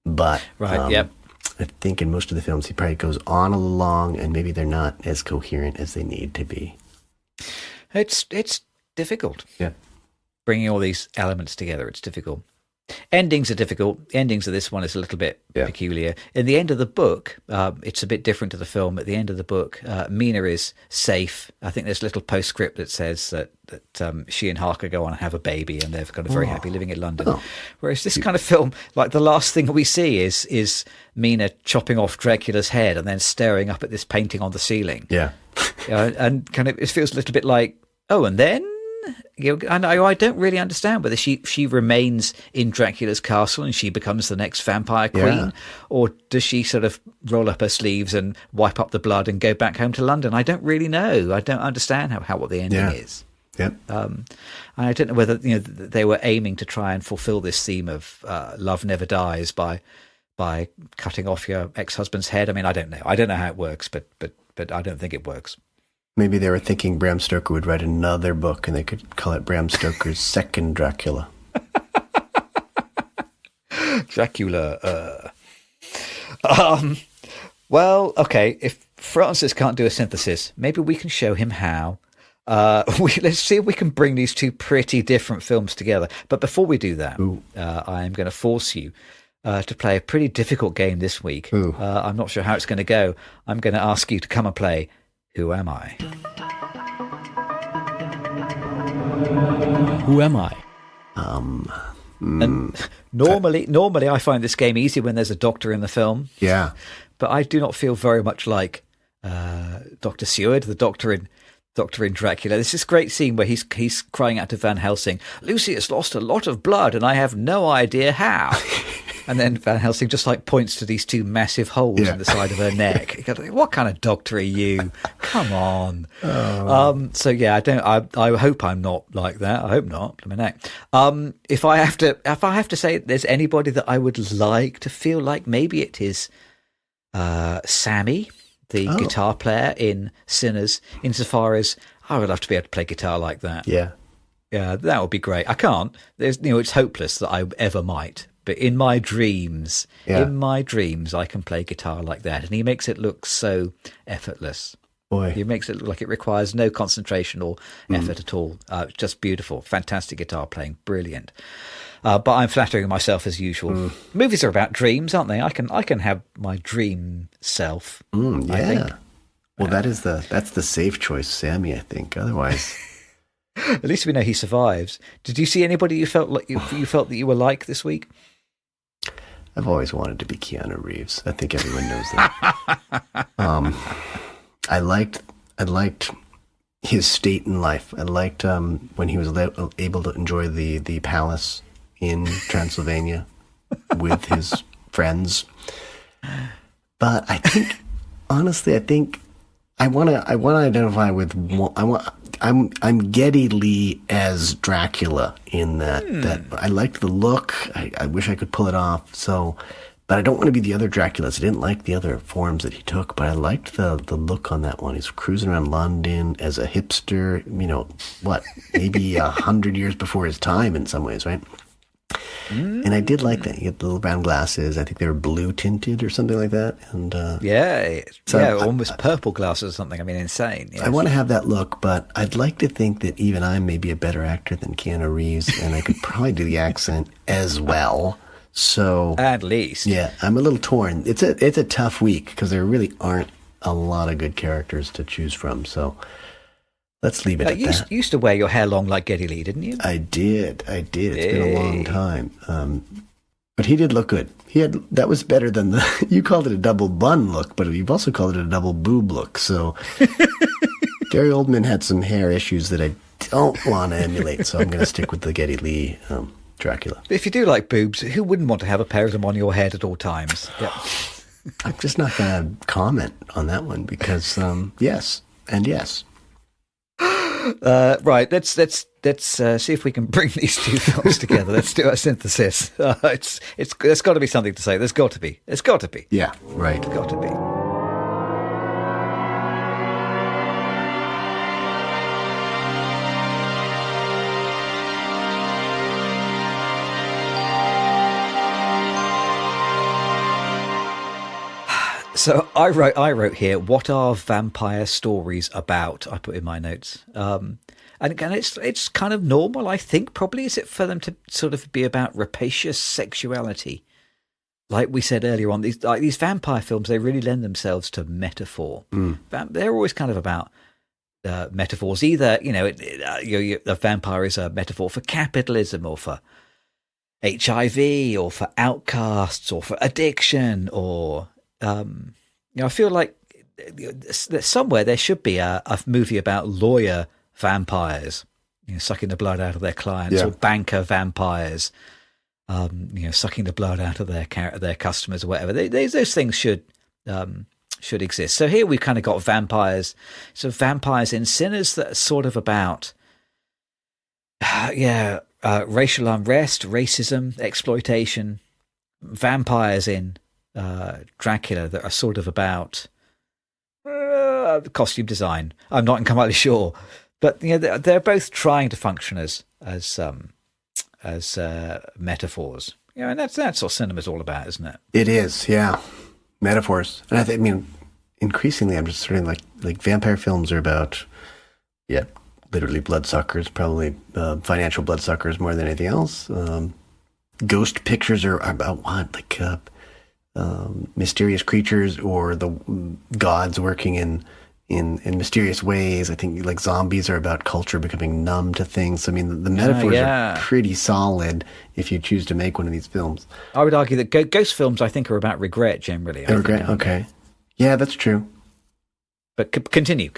but I think in most of the films he probably goes on a little long, and maybe they're not as coherent as they need to be. It's difficult. Yeah, bringing all these elements together, it's difficult. Endings are difficult. Endings of this one is a little bit peculiar. In the end of the book, it's a bit different to the film. At the end of the book, Mina is safe. I think there's a little postscript that says that she and Harker go on and have a baby, and they're kind of very happy living in London. Oh. Whereas this kind of film, like, the last thing we see is Mina chopping off Dracula's head and then staring up at this painting on the ceiling. Yeah. And kind of it feels a little bit like, oh, and then? I don't really understand whether she remains in Dracula's castle and she becomes the next vampire queen, or does she sort of roll up her sleeves and wipe up the blood and go back home to London? I don't really know. I don't understand how what the ending is. Yep. I don't know whether they were aiming to try and fulfill this theme of love never dies by cutting off your ex-husband's head. I mean, I don't know. I don't know how it works, but I don't think it works. Maybe they were thinking Bram Stoker would write another book and they could call it Bram Stoker's Second Dracula. Dracula. Well, okay. If Francis can't do a synthesis, maybe we can show him how. Let's see if we can bring these two pretty different films together. But before we do that, I am going to force you to play a pretty difficult game this week. I'm not sure how it's going to go. I'm going to ask you to come and play Who Am I? Who am I? And normally I find this game easy when there's a doctor in the film. Yeah. But I do not feel very much like Dr. Seward, the doctor in Dracula. There's this great scene where he's crying out to Van Helsing, "Lucy has lost a lot of blood and I have no idea how." And then Van Helsing just like points to these two massive holes in the side of her neck. You gotta think, what kind of doctor are you? Come on. So yeah, I hope I'm not like that. I hope not. I mean, if I have to say there's anybody that I would like to feel like, maybe it is Sammy, the guitar player in Sinners, insofar as I would love to be able to play guitar like that. Yeah, that would be great. I can't. It's hopeless that I ever might. But in my dreams, I can play guitar like that, and he makes it look so effortless. Boy, he makes it look like it requires no concentration or effort at all. Just beautiful, fantastic guitar playing, brilliant. But I'm flattering myself as usual. Movies are about dreams, aren't they? I can have my dream self. Yeah. I think. Well, that's the safe choice, Sammy. I think. Otherwise, at least we know he survives. Did you see anybody you felt like you felt that you were like this week? I've always wanted to be Keanu Reeves. I think everyone knows that. I liked his state in life. I liked when he was able to enjoy the palace in Transylvania with his friends. But I think, honestly, I want to identify with I'm Geddy Lee as Dracula in that I liked the look. I wish I could pull it off. But I don't want to be the other Draculas. I didn't like the other forms that he took, but I liked the look on that one. He's cruising around London as a hipster, maybe 100 years before his time in some ways, right? And I did like that. He had the little brown glasses. I think they were blue tinted or something like that. And almost purple glasses or something. I mean, insane. Yes. I want to have that look, but I'd like to think that even I may be a better actor than Keanu Reeves, and I could probably do the accent as well. So at least, yeah, I'm a little torn. It's a tough week because there really aren't a lot of good characters to choose from. So let's leave it at that. You used to wear your hair long like Geddy Lee, didn't you? I did. It's been a long time. But he did look good. That was better than you called it a double bun look, but you've also called it a double boob look. So Gary Oldman had some hair issues that I don't want to emulate. So I'm going to stick with the Geddy Lee Dracula. If you do like boobs, who wouldn't want to have a pair of them on your head at all times? Yeah. I'm just not going to comment on that one because yes and yes. Right, let's see if we can bring these two films together. Let's do a synthesis. There's got to be something to say. There's got to be. Yeah, right. It's got to be. So I wrote here, what are vampire stories about? I put in my notes. And again, it's kind of normal, I think, probably. Is it for them to sort of be about rapacious sexuality? Like we said earlier on, these vampire films, they really lend themselves to metaphor. They're always kind of about metaphors. Either, a vampire is a metaphor for capitalism or for HIV or for outcasts or for addiction or... I feel like somewhere there should be a movie about lawyer vampires, sucking the blood out of their clients, or banker vampires, sucking the blood out of their customers or whatever. Those things should exist. So here we've kind of got vampires. So vampires in Sinners that are sort of about, racial unrest, racism, exploitation. Vampires in Dracula that are sort of about costume design. I'm not entirely sure, but they're both trying to function as metaphors. Yeah, and that's what cinema's all about, isn't it? It is, yeah. Metaphors. And I mean, increasingly, I'm just starting like vampire films are about, yeah, literally bloodsuckers, probably financial bloodsuckers more than anything else. Ghost pictures are about what? Like mysterious creatures or the gods working in mysterious ways. I think like zombies are about culture becoming numb to things. I mean, the metaphors are pretty solid if you choose to make one of these films. I would argue that ghost films, I think, are about regret generally. Regret, okay. Yeah, that's true. But continue.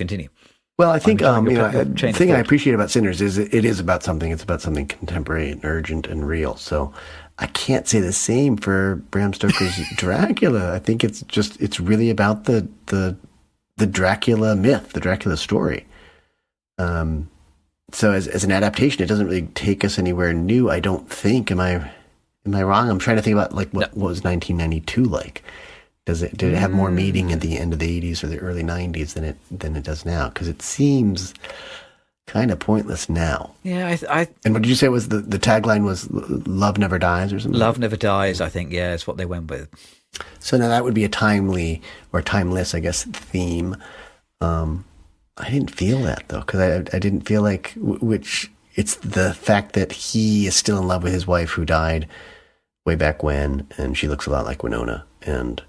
Well, I think the thing I appreciate about Sinners is it is about something. It's about something contemporary and urgent and real. So I can't say the same for Bram Stoker's Dracula. I think it's really about the Dracula myth, the Dracula story. So as an adaptation, it doesn't really take us anywhere new, I don't think. Am I wrong? I'm trying to think about like what was 1992 like. Did it have more meaning at the end of the 80s or the early 90s than it does now? Because it seems kind of pointless now. Yeah, and what did you say was the tagline was "Love Never Dies" or something? Love Never Dies, I think. Yeah, is what they went with. So now that would be a timely or timeless, I guess, theme. I didn't feel that though, because I didn't feel like which it's the fact that he is still in love with his wife who died way back when, and she looks a lot like Winona, and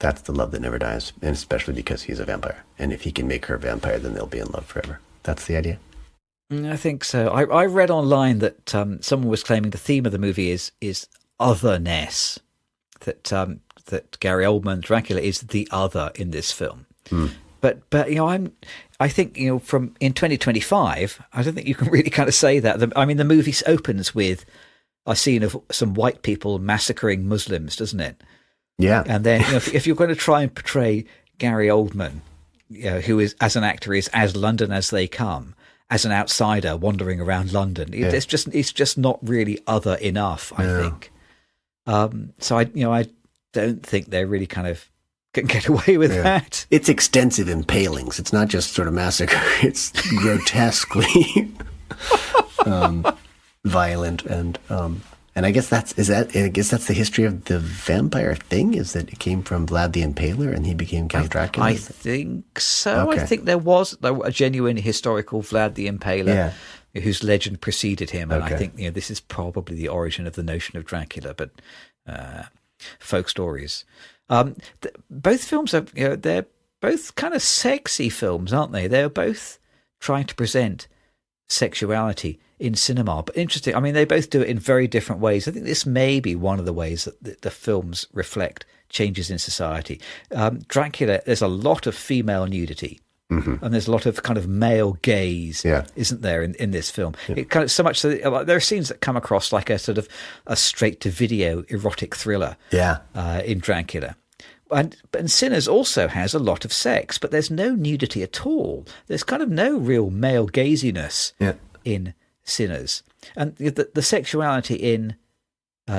that's the love that never dies, and especially because he's a vampire. And if he can make her a vampire, then they'll be in love forever. That's the idea? I think so. I read online that someone was claiming the theme of the movie is otherness, that Gary Oldman, Dracula, is the other in this film. But I think from in 2025, I don't think you can really kind of say that. The movie opens with a scene of some white people massacring Muslims, doesn't it? Yeah. And then if you're going to try and portray Gary Oldman, who is as an actor is as London as they come, as an outsider wandering around London, it's just not really other enough, I think. So I don't think they're really kind of can get away with that. It's extensive impalings. It's not just sort of massacre. It's grotesquely violent and I guess that's the history of the vampire thing, is that it came from Vlad the Impaler and he became Count Dracula? I think so. Okay. I think there was a genuine historical Vlad the Impaler whose legend preceded him, and I think this is probably the origin of the notion of Dracula, but folk stories. Both films are they're both kind of sexy films, aren't they? They're both trying to present sexuality in cinema, but interesting. I mean, they both do it in very different ways. I think this may be one of the ways that the films reflect changes in society. Dracula, there's a lot of female nudity, and there's a lot of kind of male gaze, isn't there, in this film? It kind of so much so that, there are scenes that come across like a sort of a straight-to-video erotic thriller in Dracula. And Sinners also has a lot of sex, but there's no nudity at all. There's kind of no real male gaziness in Sinners. And the sexuality in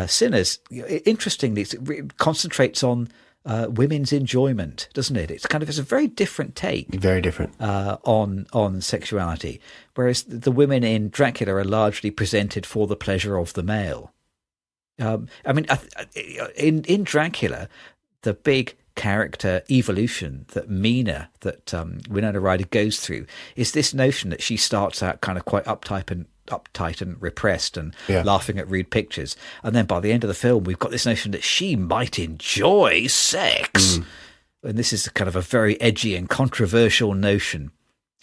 Sinners, interestingly, it concentrates on women's enjoyment, doesn't it? It's a very different take. Very different. On sexuality. Whereas the women in Dracula are largely presented for the pleasure of the male. In Dracula, the big character evolution that Winona Ryder goes through is this notion that she starts out kind of quite uptight and repressed and laughing at rude pictures, and then by the end of the film we've got this notion that she might enjoy sex, and this is kind of a very edgy and controversial notion.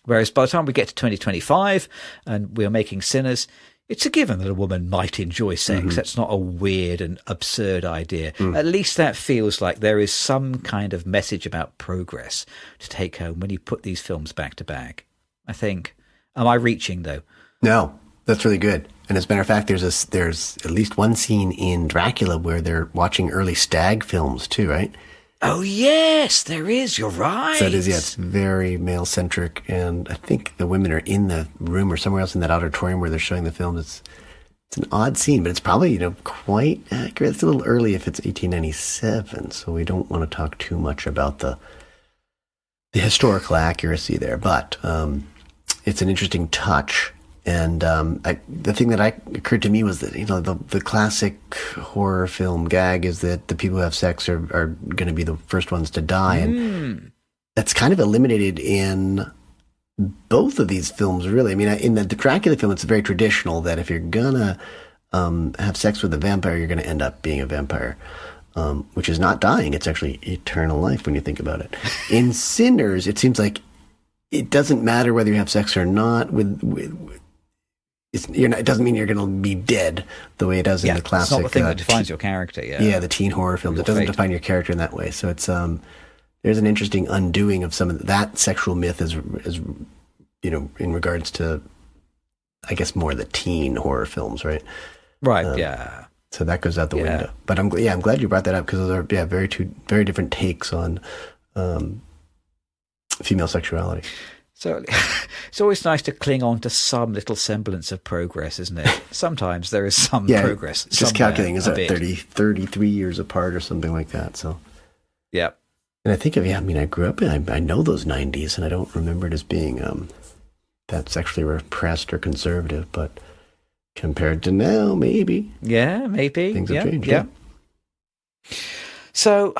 Whereas by the time we get to 2025 and we're making Sinners, it's a given that a woman might enjoy sex. That's not a weird and absurd idea. At least that feels like there is some kind of message about progress to take home when you put these films back to back, I think. Am I reaching, though? No, that's really good. And as a matter of fact, there's at least one scene in Dracula where they're watching early stag films too, right? Oh, yes, there is. You're right. So it is, it's very male-centric, and I think the women are in the room or somewhere else in that auditorium where they're showing the film. It's an odd scene, but it's probably, quite accurate. It's a little early if it's 1897, so we don't want to talk too much about the historical accuracy there, but it's an interesting touch, And the thing that occurred to me was that, the classic horror film gag is that the people who have sex are going to be the first ones to die. And that's kind of eliminated in both of these films, really. I mean, in the Dracula film, it's very traditional that if you're going to have sex with a vampire, you're going to end up being a vampire, which is not dying. It's actually eternal life when you think about it. In Sinners, it seems like it doesn't matter whether you have sex or not. It doesn't mean you're going to be dead the way it does in the classic. It's not the thing that defines your character. Yeah, the teen horror films. It doesn't define your character in that way. So it's there's an interesting undoing of some of that sexual myth as in regards to, I guess, more the teen horror films, right? Right. Yeah. So that goes out the window. But I'm glad you brought that up, because those are very different takes on female sexuality. So it's always nice to cling on to some little semblance of progress, isn't it? Sometimes there is some progress. Just calculating, is that 33 years apart or something like that? So, yeah. And I think I grew up I know those 90s, and I don't remember it as being that sexually repressed or conservative, but compared to now, maybe. Yeah, maybe. Things have changed. Yeah. So,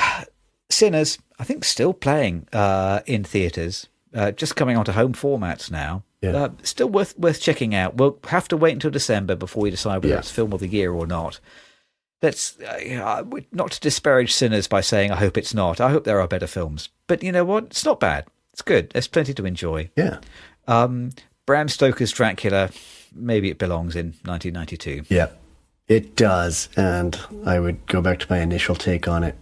Sinners, I think, still playing in theatres. Just coming onto home formats now. Yeah. Still worth checking out. We'll have to wait until December before we decide whether it's film of the year or not. That's not to disparage Sinners by saying I hope it's not. I hope there are better films. But you know what? It's not bad. It's good. There's plenty to enjoy. Yeah. Bram Stoker's Dracula, maybe it belongs in 1992. Yeah, it does. And I would go back to my initial take on it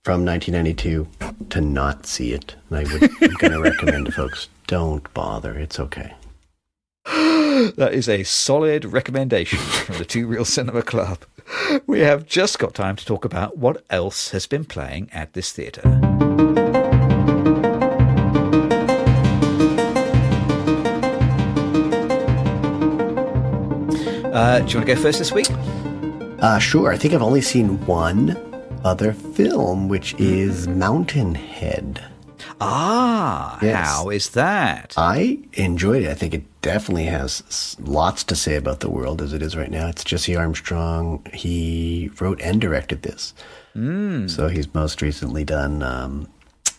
from 1992 to not see it. And I'm going to recommend to folks, don't bother. It's okay. That is a solid recommendation from the Two Real Cinema Club. We have just got time to talk about what else has been playing at this theatre. Do you want to go first this week? Sure. I think I've only seen one other film, which is Mountainhead. Yes. How is that? I enjoyed it. I think it definitely has lots to say about the world as it is right now. It's Jesse Armstrong. He wrote and directed this. So he's most recently done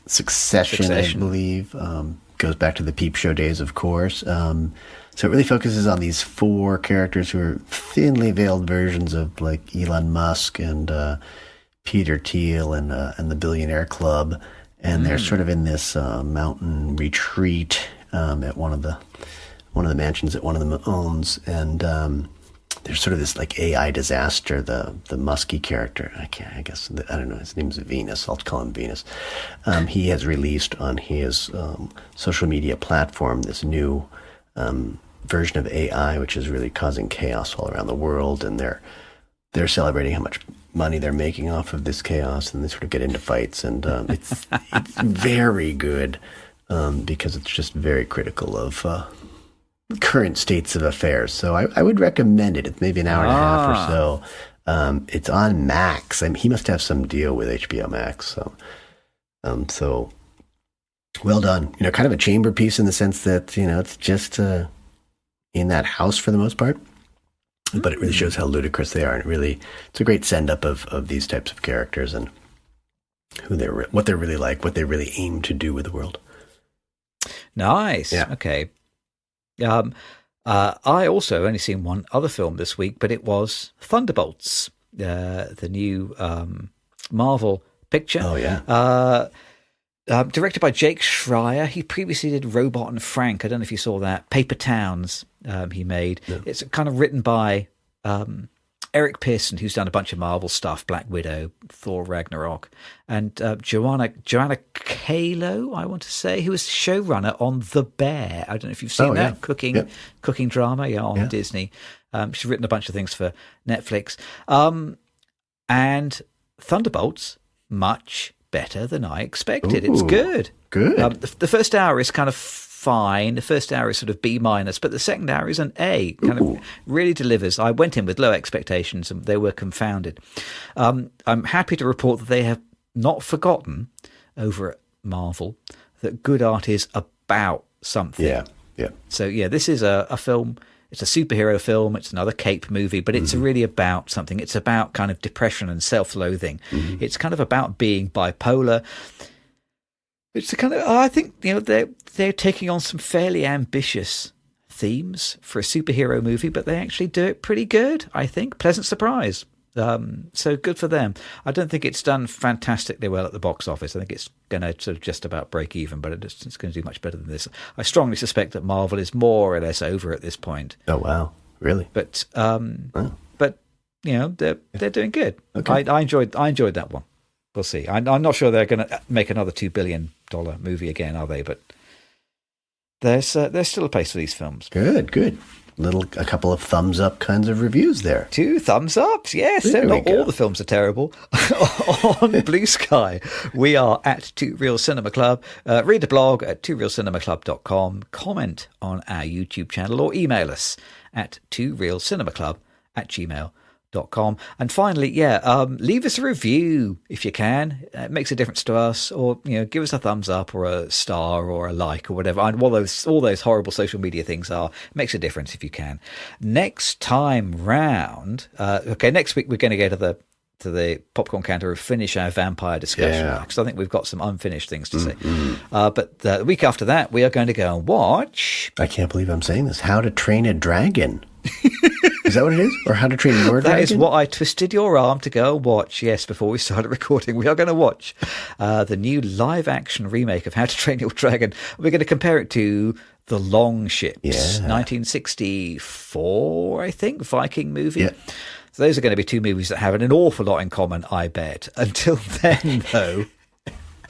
Succession, I believe. Goes back to the Peep Show days, of course. So it really focuses on these four characters who are thinly veiled versions of like Elon Musk and Peter Thiel and the Billionaire Club, and they're sort of in this mountain retreat at one of the mansions that one of them owns, and there's sort of this like AI disaster. The Musky character, I don't know, his name's Venus. I'll call him Venus. He has released on his social media platform this new version of AI, which is really causing chaos all around the world, and they're celebrating how much money they're making off of this chaos, and they sort of get into fights, and it's very good because it's just very critical of current states of affairs. So I would recommend it. It's maybe an hour and a half or so. It's on Max. I mean, he must have some deal with HBO Max. So well done. Kind of a chamber piece in the sense that it's just in that house for the most part. But it really shows how ludicrous they are, and it's a great send-up of these types of characters and what they're really like, what they really aim to do with the world. Nice. Yeah. Okay. I also only seen one other film this week, but it was Thunderbolts, the new Marvel picture. Oh yeah. Directed by Jake Schreier. He previously did Robot and Frank. I don't know if you saw that. Paper Towns he made. No. It's kind of written by Eric Pearson, who's done a bunch of Marvel stuff, Black Widow, Thor Ragnarok, and Joanna Kalo, I want to say, who was showrunner on The Bear. I don't know if you've seen that cooking drama on Disney. She's written a bunch of things for Netflix. And Thunderbolts, much better than I expected. Ooh, it's good. Good. The first hour is kind of fine. The first hour is sort of B-, but the second hour is an A. Kind of really delivers. I went in with low expectations and they were confounded. I'm happy to report that they have not forgotten over at Marvel that good art is about something. Yeah. So this is a film. it's a superhero film. It's another cape movie, but it's really about something. It's about kind of depression and self-loathing. It's kind of about being bipolar. It's a kind of, I think, they're taking on some fairly ambitious themes for a superhero movie, but they actually do it pretty good, I think. Pleasant surprise. So good for them. I don't think it's done fantastically well at the box office. I think it's going to sort of just about break even, but it's going to do much better than this. I strongly suspect that Marvel is more or less over at this point. Oh, wow. Really? But they're doing good. Okay. I enjoyed that one. We'll see. I'm not sure they're going to make another $2 billion movie again, are they? But there's still a place for these films. Good. A couple of thumbs up kinds of reviews there. 2 thumbs ups, yes. Not all the films are terrible. On BlueSky, we are at Two Real Cinema Club. Read the blog at tworealcinemaclub.com. Comment on our YouTube channel or email us at tworealcinemaclub@gmail.com. And finally, leave us a review if you can. It makes a difference to us, or give us a thumbs up or a star or a like or whatever. And all those horrible social media things it makes a difference if you can. Next time round, next week we're going to go to the popcorn counter and finish our vampire discussion, because I think we've got some unfinished things to say. But the week after that, we are going to go and watch. I can't believe I'm saying this. How to Train a Dragon. Is that what it is? Or How to Train Your Dragon? That is what I twisted your arm to go and watch, yes, before we started recording. We are going to watch the new live-action remake of How to Train Your Dragon. We're going to compare it to The Long Ships, 1964, I think, Viking movie. Yeah. So those are going to be 2 movies that have an awful lot in common, I bet. Until then, though...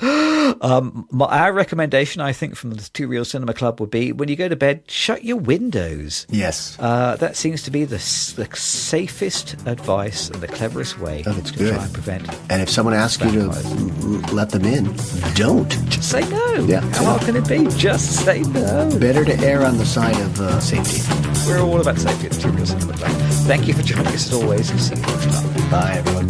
our recommendation, I think, from the Two Real Cinema Club would be, when you go to bed, shut your windows. Yes. That seems to be the safest advice and the cleverest way to try and prevent. And if someone asks you to let them in, don't. Just say no. Yeah. How hard can it be? Just say no. Better to err on the side of safety. We're all about safety at the Two Real Cinema Club. Thank you for joining us as always, and see you next time. Bye, everyone.